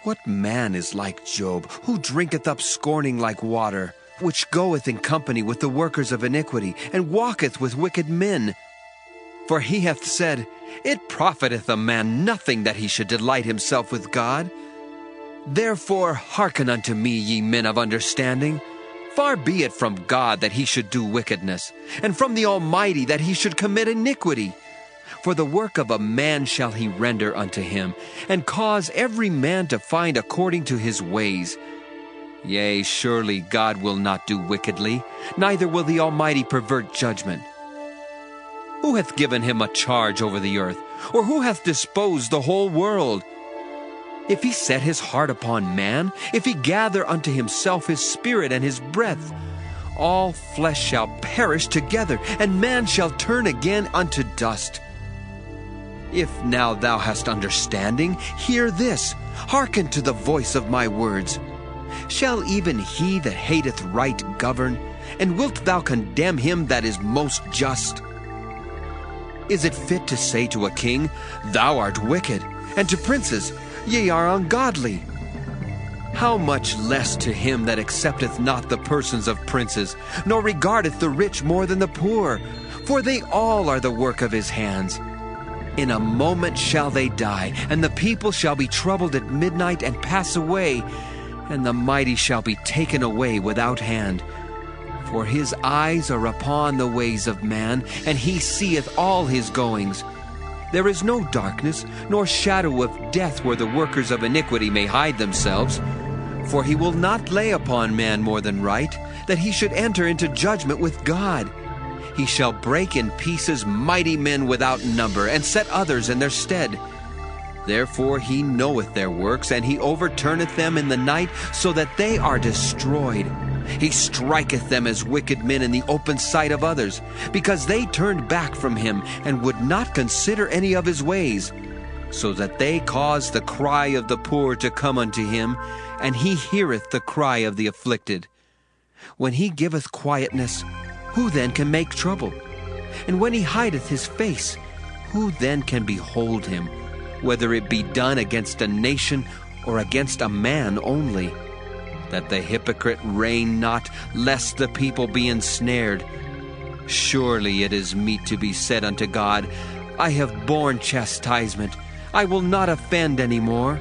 M: What man is like Job, who drinketh up scorning like water, which goeth in company with the workers of iniquity, and walketh with wicked men? For he hath said, It profiteth a man nothing that he should delight himself with God. Therefore hearken unto me, ye men of understanding. Far be it from God that he should do wickedness, and from the Almighty that he should commit iniquity. For the work of a man shall he render unto him, and cause every man to find according to his ways. Yea, surely God will not do wickedly, neither will the Almighty pervert judgment. Who hath given him a charge over the earth, or who hath disposed the whole world? If he set his heart upon man, if he gather unto himself his spirit and his breath, all flesh shall perish together, and man shall turn again unto dust. If now thou hast understanding, hear this, hearken to the voice of my words. Shall even he that hateth right govern? And wilt thou condemn him that is most just? Is it fit to say to a king, Thou art wicked, and to princes, Ye are ungodly? How much less to him that accepteth not the persons of princes, nor regardeth the rich more than the poor? For they all are the work of his hands. In a moment shall they die, and the people shall be troubled at midnight and pass away, and the mighty shall be taken away without hand. For his eyes are upon the ways of man, and he seeth all his goings. There is no darkness, nor shadow of death where the workers of iniquity may hide themselves. For he will not lay upon man more than right, that he should enter into judgment with God. He shall break in pieces mighty men without number, and set others in their stead. Therefore he knoweth their works, and he overturneth them in the night, so that they are destroyed. He striketh them as wicked men in the open sight of others, because they turned back from him, and would not consider any of his ways, so that they cause the cry of the poor to come unto him, and he heareth the cry of the afflicted. When he giveth quietness, who then can make trouble? And when he hideth his face, who then can behold him, whether it be done against a nation or against a man only? That the hypocrite reign not, lest the people be ensnared. Surely it is meet to be said unto God, I have borne chastisement, I will not offend any more.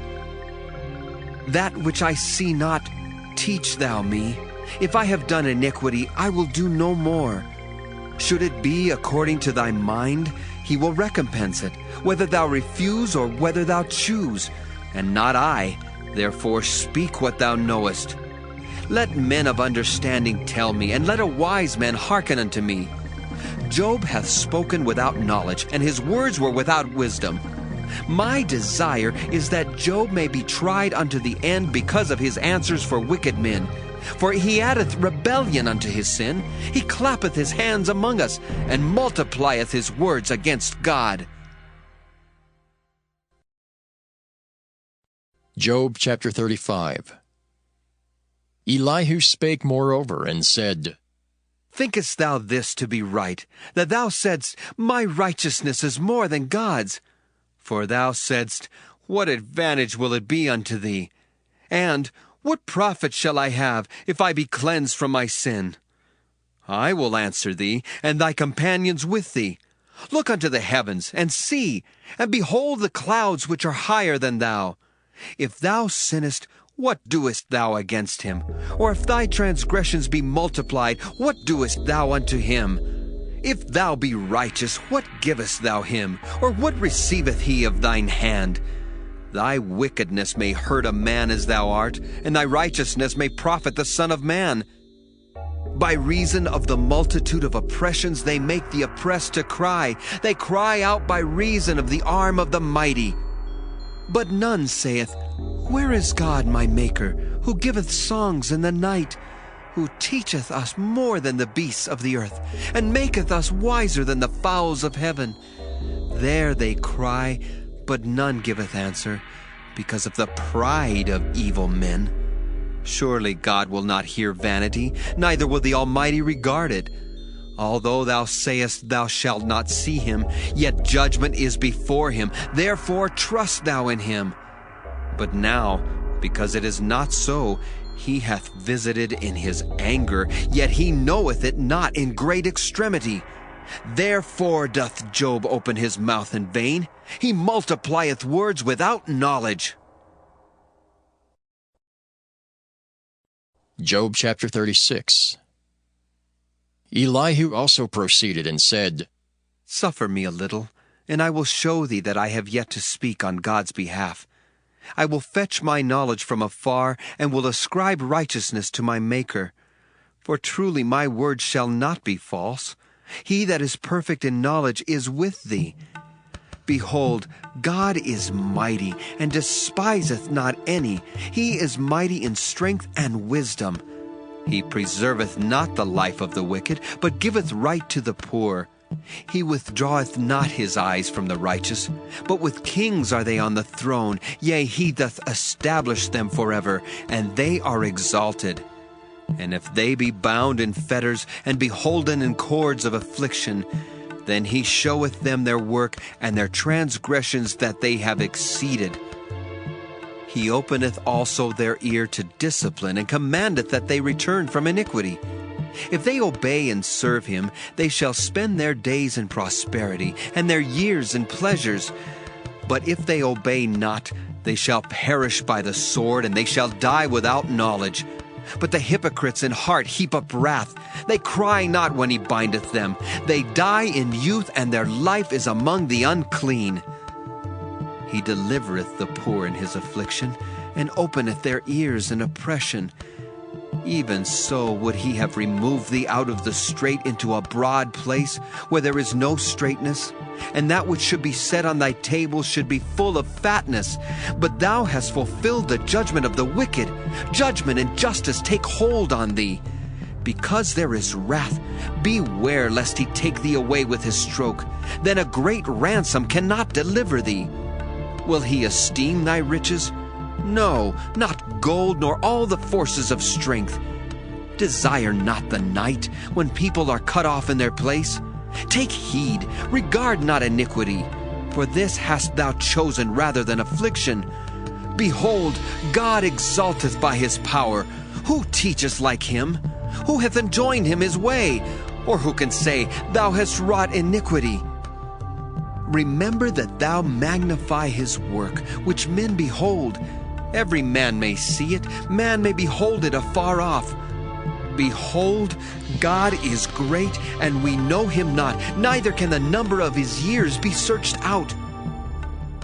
M: That which I see not, teach thou me. If I have done iniquity, I will do no more. Should it be according to thy mind, he will recompense it, whether thou refuse or whether thou choose, and not I. Therefore speak what thou knowest. Let men of understanding tell me, and let a wise man hearken unto me. Job hath spoken without knowledge, and his words were without wisdom. My desire is that Job may be tried unto the end because of his answers for wicked men. For he addeth rebellion unto his sin. He clappeth his hands among us, and multiplieth his words against God.
A: Job chapter 35. Elihu spake moreover, and said,
M: Thinkest thou this to be right, that thou saidst, My righteousness is more than God's? For thou saidst, What advantage will it be unto thee? And, What profit shall I have, if I be cleansed from my sin? I will answer thee, and thy companions with thee. Look unto the heavens, and see, and behold the clouds which are higher than thou. If thou sinnest, what doest thou against him? Or if thy transgressions be multiplied, what doest thou unto him? If thou be righteous, what givest thou him? Or what receiveth he of thine hand? Thy wickedness may hurt a man as thou art, and thy righteousness may profit the Son of Man. By reason of the multitude of oppressions they make the oppressed to cry. They cry out by reason of the arm of the mighty. But none saith, Where is God my Maker, who giveth songs in the night, who teacheth us more than the beasts of the earth, and maketh us wiser than the fowls of heaven? There they cry, but none giveth answer, because of the pride of evil men. Surely God will not hear vanity, neither will the Almighty regard it. Although thou sayest thou shalt not see him, yet judgment is before him. Therefore trust thou in him. But now, because it is not so, he hath visited in his anger, yet he knoweth it not in great extremity. Therefore doth Job open his mouth in vain. He multiplieth words without knowledge.
A: Job chapter 36. Elihu also proceeded and said,
M: Suffer me a little, and I will show thee that I have yet to speak on God's behalf. I will fetch my knowledge from afar, and will ascribe righteousness to my Maker. For truly my word shall not be false. He that is perfect in knowledge is with thee. Behold, God is mighty, and despiseth not any. He is mighty in strength and wisdom. He preserveth not the life of the wicked, but giveth right to the poor. He withdraweth not his eyes from the righteous, but with kings are they on the throne. Yea, he doth establish them forever, and they are exalted. And if they be bound in fetters, and beholden in cords of affliction, then he showeth them their work, and their transgressions that they have exceeded. He openeth also their ear to discipline, and commandeth that they return from iniquity. If they obey and serve him, they shall spend their days in prosperity, and their years in pleasures. But if they obey not, they shall perish by the sword, and they shall die without knowledge. But the hypocrites in heart heap up wrath. They cry not when he bindeth them. They die in youth, and their life is among the unclean. He delivereth the poor in his affliction, and openeth their ears in oppression. Even so would he have removed thee out of the strait into a broad place, where there is no straightness, and that which should be set on thy table should be full of fatness. But thou hast fulfilled the judgment of the wicked. Judgment and justice take hold on thee. Because there is wrath, beware lest he take thee away with his stroke. Then a great ransom cannot deliver thee. Will he esteem thy riches? No, not gold, nor all the forces of strength. Desire not the night, when people are cut off in their place. Take heed, regard not iniquity, for this hast thou chosen rather than affliction. Behold, God exalteth by his power. Who teacheth like him? Who hath enjoined him his way? Or who can say, Thou hast wrought iniquity? Remember that thou magnify his work, which men behold. Every man may see it, man may behold it afar off. Behold, God is great, and we know him not, neither can the number of his years be searched out.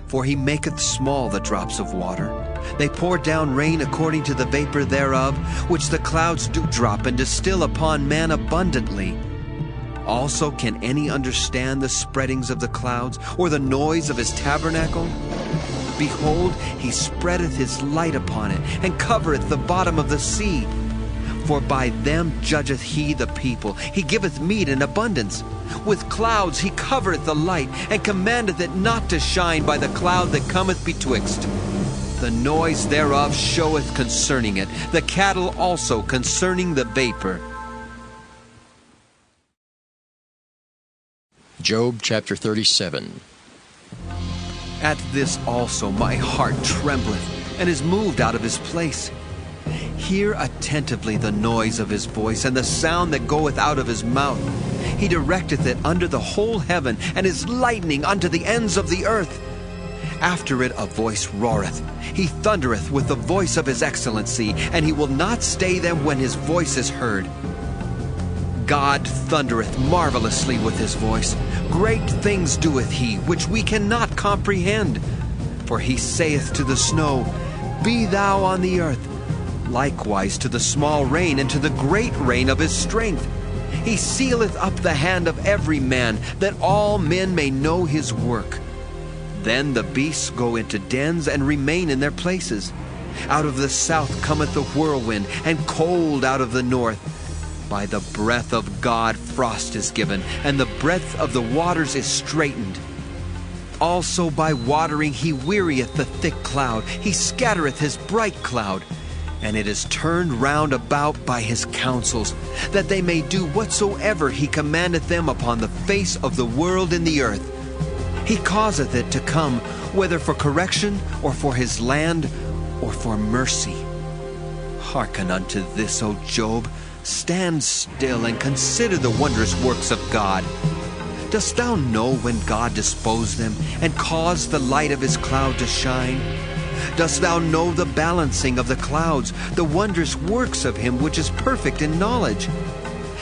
M: For he maketh small the drops of water. They pour down rain according to the vapor thereof, which the clouds do drop and distill upon man abundantly. Also can any understand the spreadings of the clouds, or the noise of his tabernacle? Behold, he spreadeth his light upon it, and covereth the bottom of the sea. For by them judgeth he the people. He giveth meat in abundance. With clouds he covereth the light, and commandeth it not to shine by the cloud that cometh betwixt. The noise thereof showeth concerning it, the cattle also concerning the vapor.
A: Job chapter 37.
M: At this also my heart trembleth, and is moved out of his place. Hear attentively the noise of his voice, and the sound that goeth out of his mouth. He directeth it under the whole heaven, and his lightning unto the ends of the earth. After it a voice roareth. He thundereth with the voice of his excellency, and he will not stay them when his voice is heard. God thundereth marvelously with his voice. Great things doeth he, which we cannot comprehend. For he saith to the snow, Be thou on the earth. Likewise to the small rain, and to the great rain of his strength. He sealeth up the hand of every man, that all men may know his work. Then the beasts go into dens, and remain in their places. Out of the south cometh the whirlwind, and cold out of the north. By the breath of God frost is given, and the breadth of the waters is straitened. Also by watering he wearieth the thick cloud, he scattereth his bright cloud. And it is turned round about by his counsels, that they may do whatsoever he commandeth them upon the face of the world in the earth. He causeth it to come, whether for correction, or for his land, or for mercy. Hearken unto this, O Job. Stand still, and consider the wondrous works of God. Dost thou know when God disposed them, and caused the light of his cloud to shine? Dost thou know the balancing of the clouds, the wondrous works of him which is perfect in knowledge?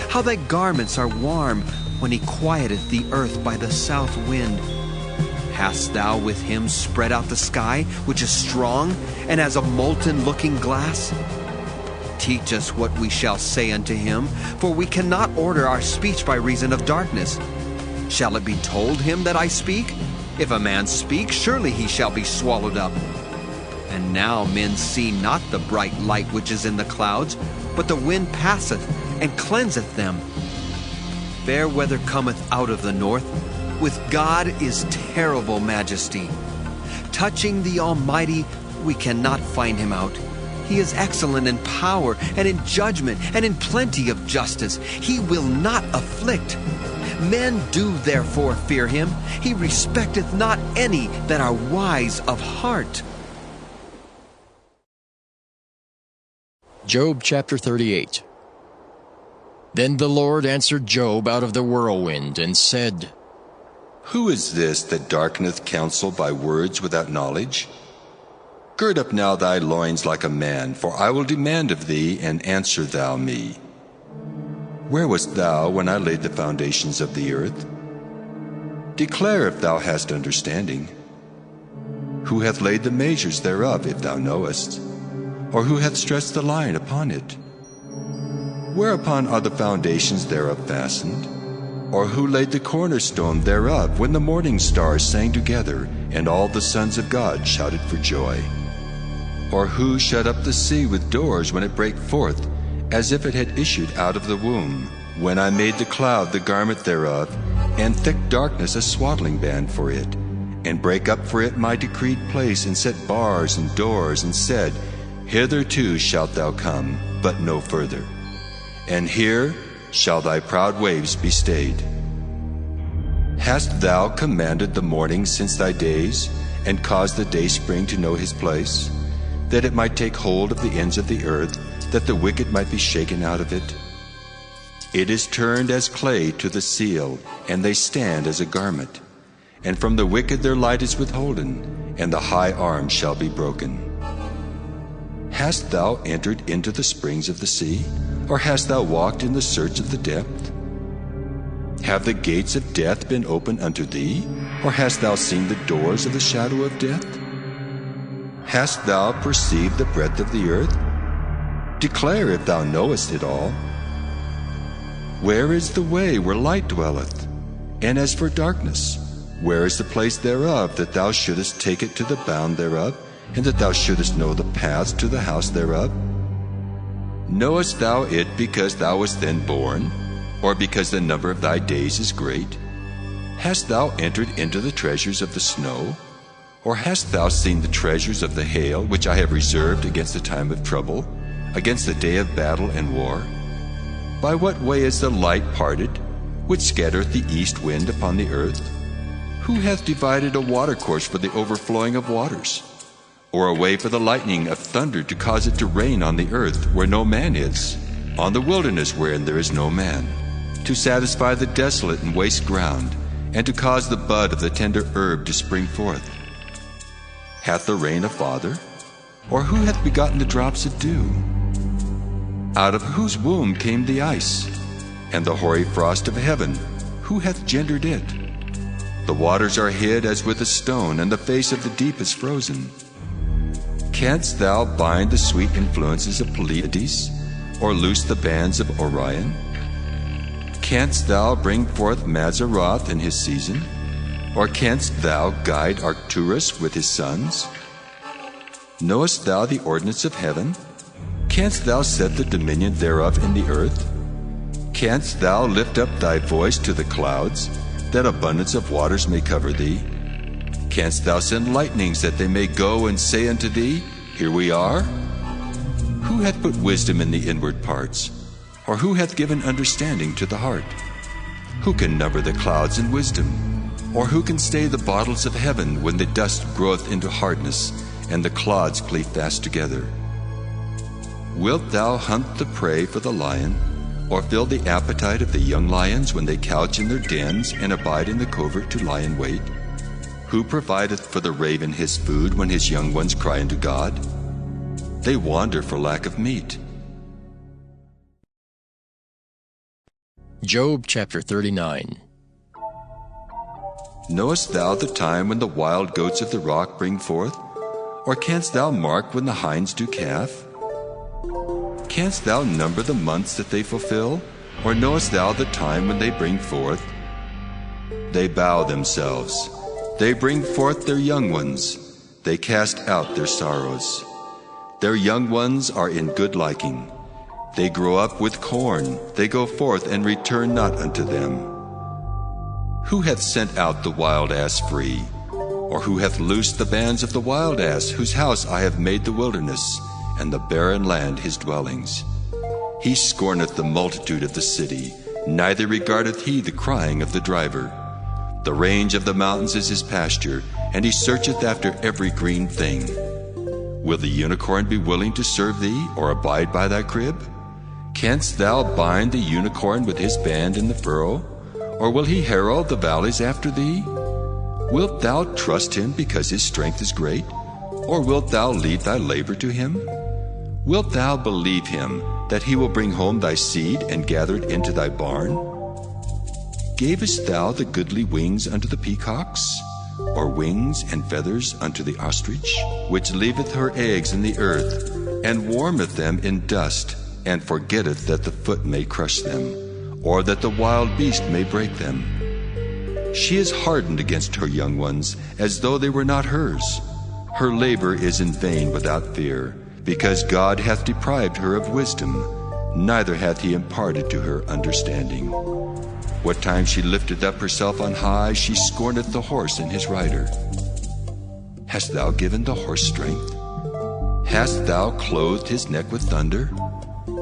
M: How thy garments are warm, when he quieteth the earth by the south wind. Hast thou with him spread out the sky, which is strong, and as a molten looking glass? Teach us what we shall say unto him, for we cannot order our speech by reason of darkness. Shall it be told him that I speak? If a man speak, surely he shall be swallowed up. And now men see not the bright light which is in the clouds, but the wind passeth, and cleanseth them. Fair weather cometh out of the north. With God is terrible majesty. Touching the Almighty, we cannot find him out. He is excellent in power, and in judgment, and in plenty of justice. He will not afflict. Men do therefore fear him. He respecteth not any that are wise of heart.
A: Job chapter 38. Then the Lord answered Job out of the whirlwind, and said,
C: Who is this that darkeneth counsel by words without knowledge? Gird up now thy loins like a man, for I will demand of thee, and answer thou me. Where wast thou when I laid the foundations of the earth? Declare if thou hast understanding. Who hath laid the measures thereof, if thou knowest? Or who hath stretched the line upon it? Whereupon are the foundations thereof fastened? Or who laid the cornerstone thereof, when the morning stars sang together, and all the sons of God shouted for joy? Or who shut up the sea with doors when it brake forth, as if it had issued out of the womb? When I made the cloud the garment thereof, and thick darkness a swaddling band for it, and brake up for it my decreed place, and set bars and doors, and said, Hitherto shalt thou come, but no further. And here shall thy proud waves be stayed. Hast thou commanded the morning since thy days, and caused the dayspring to know his place, that it might take hold of the ends of the earth, that the wicked might be shaken out of it? It is turned as clay to the seal, and they stand as a garment. And from the wicked their light is withholden, and the high arm shall be broken. Hast thou entered into the springs of the sea, or hast thou walked in the search of the depth? Have the gates of death been opened unto thee, or hast thou seen the doors of the shadow of death? Hast thou perceived the breadth of the earth? Declare if thou knowest it all. Where is the way where light dwelleth? And as for darkness, where is the place thereof, that thou shouldest take it to the bound thereof, and that thou shouldest know the paths to the house thereof? Knowest thou it because thou wast then born, or because the number of thy days is great? Hast thou entered into the treasures of the snow? Or hast thou seen the treasures of the hail, which I have reserved against the time of trouble, against the day of battle and war? By what way is the light parted, which scattereth the east wind upon the earth? Who hath divided a watercourse for the overflowing of waters? Or a way for the lightning of thunder to cause it to rain on the earth where no man is, on the wilderness wherein there is no man, to satisfy the desolate and waste ground, and to cause the bud of the tender herb to spring forth? Hath the rain a father? Or who hath begotten the drops of dew? Out of whose womb came the ice? And the hoary frost of heaven, who hath gendered it? The waters are hid as with a stone, and the face of the deep is frozen. Canst thou bind the sweet influences of Pleiades, or loose the bands of Orion? Canst thou bring forth Mazzaroth in his season? Or canst thou guide Arcturus with his sons? Knowest thou the ordinance of heaven? Canst thou set the dominion thereof in the earth? Canst thou lift up thy voice to the clouds, that abundance of waters may cover thee? Canst thou send lightnings, that they may go and say unto thee, Here we are? Who hath put wisdom in the inward parts? Or who hath given understanding to the heart? Who can number the clouds in wisdom? Or who can stay the bottles of heaven, when the dust groweth into hardness, and the clods cleave fast together? Wilt thou hunt the prey for the lion, or fill the appetite of the young lions when they couch in their dens and abide in the covert to lie in wait? Who provideth for the raven his food when his young ones cry unto God? They wander for lack of meat.
A: Job chapter 39.
C: Knowest thou the time when the wild goats of the rock bring forth? Or canst thou mark when the hinds do calf? Canst thou number the months that they fulfill? Or knowest thou the time when they bring forth? They bow themselves. They bring forth their young ones. They cast out their sorrows. Their young ones are in good liking. They grow up with corn. They go forth and return not unto them. Who hath sent out the wild ass free? Or who hath loosed the bands of the wild ass, whose house I have made the wilderness, and the barren land his dwellings? He scorneth the multitude of the city, neither regardeth he the crying of the driver. The range of the mountains is his pasture, and he searcheth after every green thing. Will the unicorn be willing to serve thee, or abide by thy crib? Canst thou bind the unicorn with his band in the furrow? Or will he herald the valleys after thee? Wilt thou trust him because his strength is great? Or wilt thou leave thy labor to him? Wilt thou believe him, that he will bring home thy seed and gather it into thy barn? Gavest thou the goodly wings unto the peacocks? or wings and feathers unto the ostrich, which leaveth her eggs in the earth, and warmeth them in dust, and forgetteth that the foot may crush them, or that the wild beast may break them? She is hardened against her young ones, as though they were not hers. Her labor is in vain without fear, because God hath deprived her of wisdom, neither hath he imparted to her understanding. What time she lifteth up herself on high, she scorneth the horse and his rider. Hast thou given the horse strength? Hast thou clothed his neck with thunder?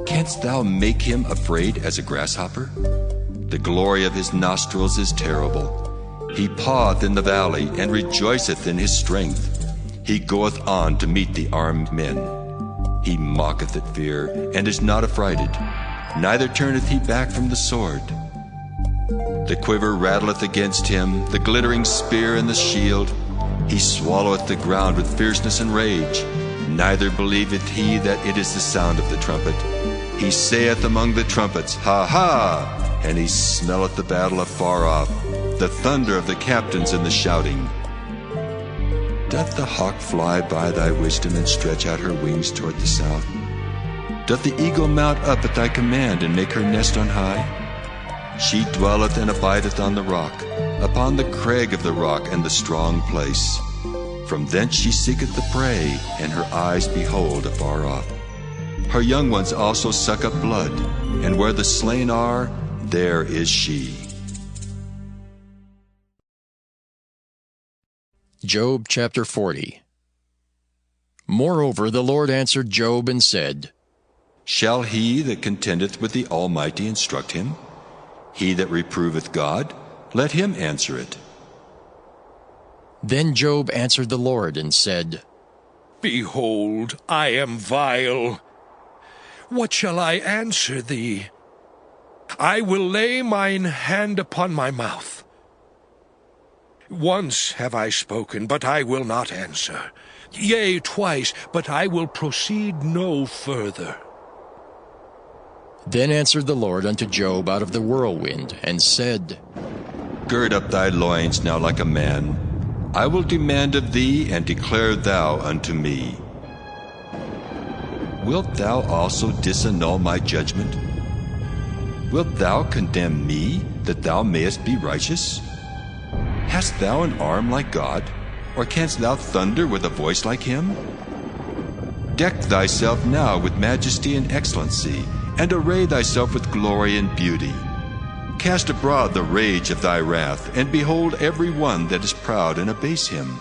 C: Canst thou make him afraid as a grasshopper? The glory of his nostrils is terrible. He paweth in the valley, and rejoiceth in his strength. He goeth on to meet the armed men. He mocketh at fear, and is not affrighted, neither turneth he back from the sword. The quiver rattleth against him, the glittering spear and the shield. He swalloweth the ground with fierceness and rage, neither believeth he that it is the sound of the trumpet. He saith among the trumpets, Ha ha! And he smelleth the battle afar off, the thunder of the captains and the shouting. Doth the hawk fly by thy wisdom, and stretch out her wings toward the south? Doth the eagle mount up at thy command, and make her nest on high? She dwelleth and abideth on the rock, upon the crag of the rock and the strong place. From thence she seeketh the prey, and her eyes behold afar off. Her young ones also suck up blood, and where the slain are, there is she.
A: Job chapter 40. Moreover, the Lord answered Job and said,
C: Shall he that contendeth with the Almighty instruct him? He that reproveth God, let him answer it.
A: Then Job answered the Lord and said,
B: Behold, I am vile. What shall I answer thee? I will lay mine hand upon my mouth. Once have I spoken, but I will not answer. Yea, twice, but I will proceed no further.
A: Then answered the Lord unto Job out of the whirlwind, and said,
C: Gird up thy loins now like a man. I will demand of thee, and declare thou unto me. Wilt thou also disannul my judgment? Wilt thou condemn me, that thou mayest be righteous? Hast thou an arm like God, or canst thou thunder with a voice like him? Deck thyself now with majesty and excellency, and array thyself with glory and beauty. Cast abroad the rage of thy wrath, and behold every one that is proud, and abase him.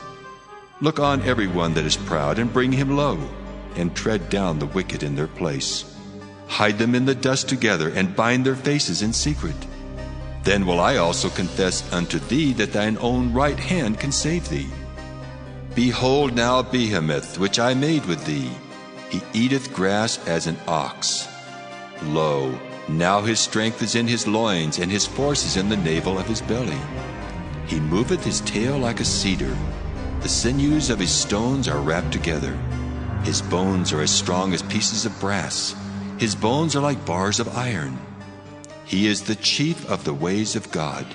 C: Look on every one that is proud, and bring him low, and tread down the wicked in their place. Hide them in the dust together, and bind their faces in secret. Then will I also confess unto thee that thine own right hand can save thee. Behold now Behemoth, which I made with thee. He eateth grass as an ox. Lo, now his strength is in his loins, and his force is in the navel of his belly. He moveth his tail like a cedar. The sinews of his stones are wrapped together. His bones are as strong as pieces of brass. His bones are like bars of iron. He is the chief of the ways of God.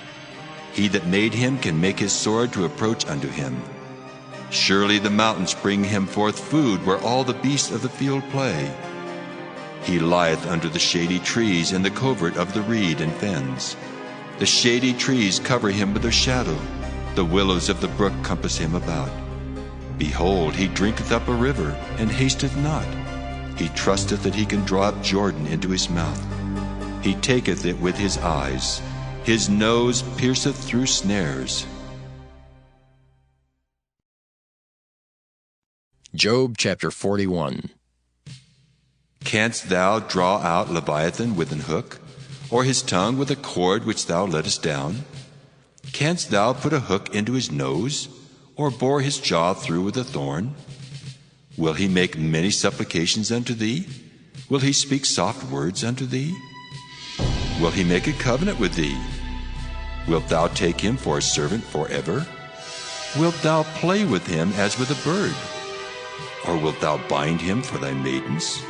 C: He that made him can make his sword to approach unto him. Surely the mountains bring him forth food, where all the beasts of the field play. He lieth under the shady trees in the covert of the reed and fens. The shady trees cover him with their shadow. The willows of the brook compass him about. Behold, he drinketh up a river, and hasteth not. He trusteth that he can draw up Jordan into his mouth. He taketh it with his eyes. His nose pierceth through snares.
A: Job chapter 41.
C: Canst thou draw out Leviathan with an hook, or his tongue with a cord which thou lettest down? Canst thou put a hook into his nose, or bore his jaw through with a thorn? Will he make many supplications unto thee? Will he speak soft words unto thee? Will he make a covenant with thee? Wilt thou take him for a servant forever? Wilt thou play with him as with a bird? Or wilt thou bind him for thy maidens?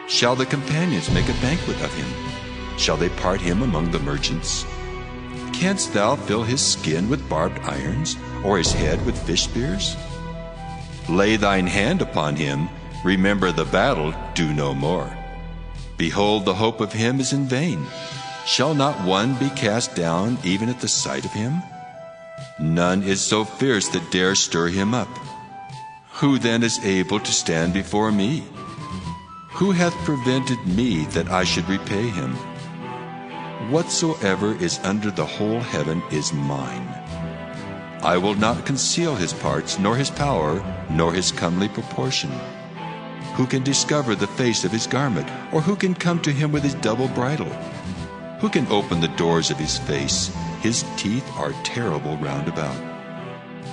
C: Shall the companions make a banquet of him? Shall they part him among the merchants? canst thou fill his skin with barbed irons, or his head with fish spears? Lay thine hand upon him, remember the battle, do no more. Behold, the hope of him is in vain. Shall not one be cast down even at the sight of him? None is so fierce that dare stir him up. Who then is able to stand before me? Who hath prevented me that I should repay him? Whatsoever is under the whole heaven is mine. I will not conceal his parts, nor his power, nor his comely proportion. Who can discover the face of his garment, or who can come to him with his double bridle? Who can open the doors of his face? His teeth are terrible round about.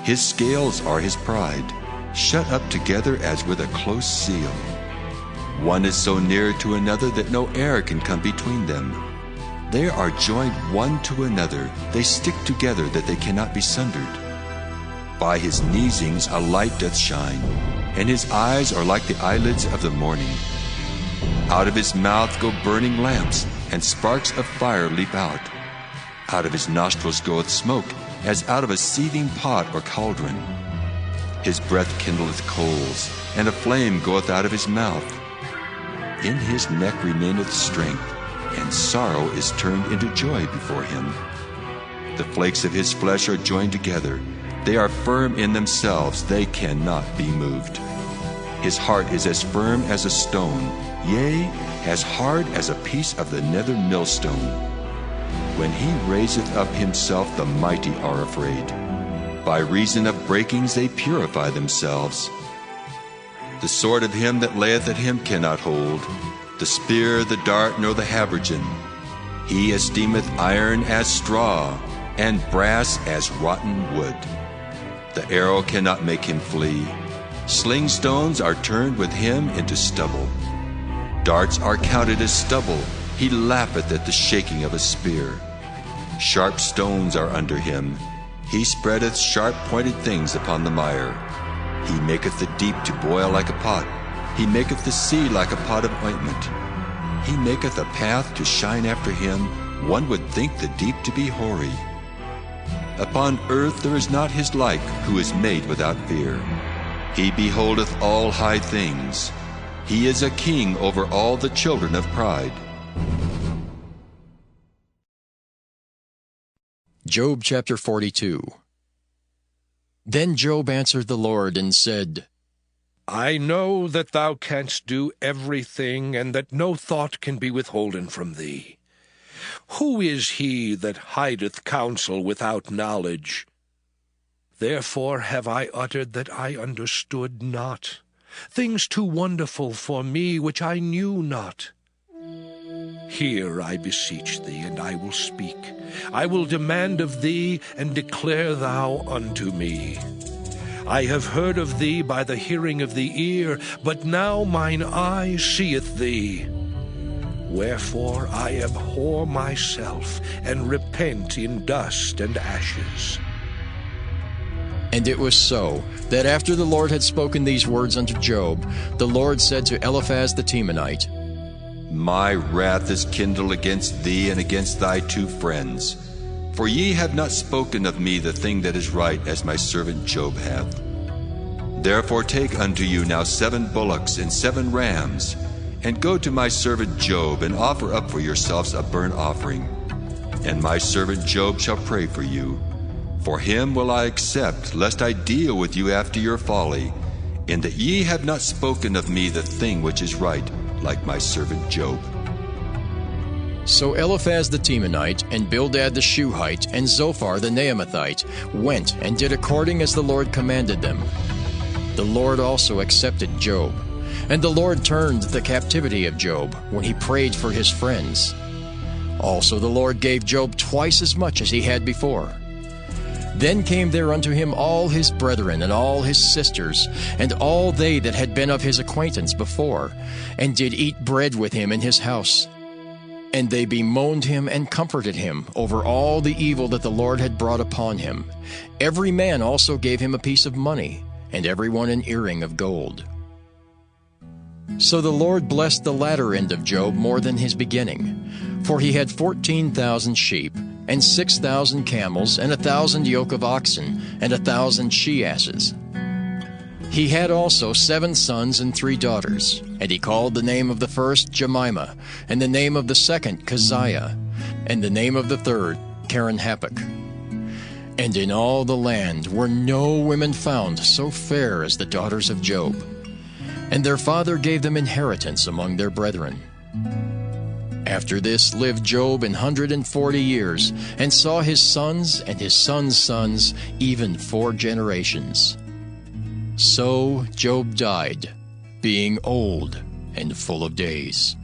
C: His scales are his pride, shut up together as with a close seal. One is so near to another that no air can come between them. They are joined one to another, they stick together that they cannot be sundered. By his neesings a light doth shine, and his eyes are like the eyelids of the morning. Out of his mouth go burning lamps, and sparks of fire leap out. Out of his nostrils goeth smoke, as out of a seething pot or cauldron. His breath kindleth coals, and a flame goeth out of his mouth. In his neck remaineth strength, and sorrow is turned into joy before him. The flakes of his flesh are joined together. They are firm in themselves, they cannot be moved. His heart is as firm as a stone, yea, as hard as a piece of the nether millstone. When he raiseth up himself, the mighty are afraid. By reason of breakings they purify themselves. The sword of him that layeth at him cannot hold, the spear, the dart, nor the habergeon. He esteemeth iron as straw, and brass as rotten wood. The arrow cannot make him flee. Sling stones are turned with him into stubble. Darts are counted as stubble. He laugheth at the shaking of a spear. Sharp stones are under him. He spreadeth sharp-pointed things upon the mire. He maketh the deep to boil like a pot. He maketh the sea like a pot of ointment. He maketh a path to shine after him. One would think the deep to be hoary. Upon earth there is not his like, who is made without fear. He beholdeth all high things. He is a king over all the children of pride.
A: Job chapter 42. Then Job answered the Lord and said,
B: I know that thou canst do everything, and that no thought can be withholden from thee. Who is he that hideth counsel without knowledge? Therefore have I uttered that I understood not, things too wonderful for me which I knew not. Hear, I beseech thee, and I will speak. I will demand of thee, and declare thou unto me. I have heard of thee by the hearing of the ear, but now mine eye seeth thee. Wherefore I abhor myself, and repent in dust and ashes.
A: And it was so, that after the Lord had spoken these words unto Job, the Lord said to Eliphaz the Temanite,
C: My wrath is kindled against thee and against thy two friends. For ye have not spoken of me the thing that is right, as my servant Job hath. Therefore take unto you now 7 bullocks and 7 rams, and go to my servant Job, and offer up for yourselves a burnt offering. And my servant Job shall pray for you. For him will I accept, lest I deal with you after your folly, in that ye have not spoken of me the thing which is right, like my servant Job.
A: So Eliphaz the Temanite, and Bildad the Shuhite, and Zophar the Naamathite went and did according as the Lord commanded them. The Lord also accepted Job, and the Lord turned the captivity of Job when he prayed for his friends. Also the Lord gave Job twice as much as he had before. Then came there unto him all his brethren, and all his sisters, and all they that had been of his acquaintance before, and did eat bread with him in his house. And they bemoaned him and comforted him over all the evil that the Lord had brought upon him. Every man also gave him a piece of money, and every one an earring of gold. So the Lord blessed the latter end of Job more than his beginning, for he had 14,000 sheep, and 6,000 camels, and 1,000 yoke of oxen, and 1,000 she-asses. He had also 7 sons and 3 daughters, and he called the name of the first Jemimah, and the name of the second Keziah, and the name of the third Keren-Happuch. And in all the land were no women found so fair as the daughters of Job. And their father gave them inheritance among their brethren. After this lived Job 140 years, and saw his sons and his sons' sons, even 4 generations. So Job died, being old and full of days.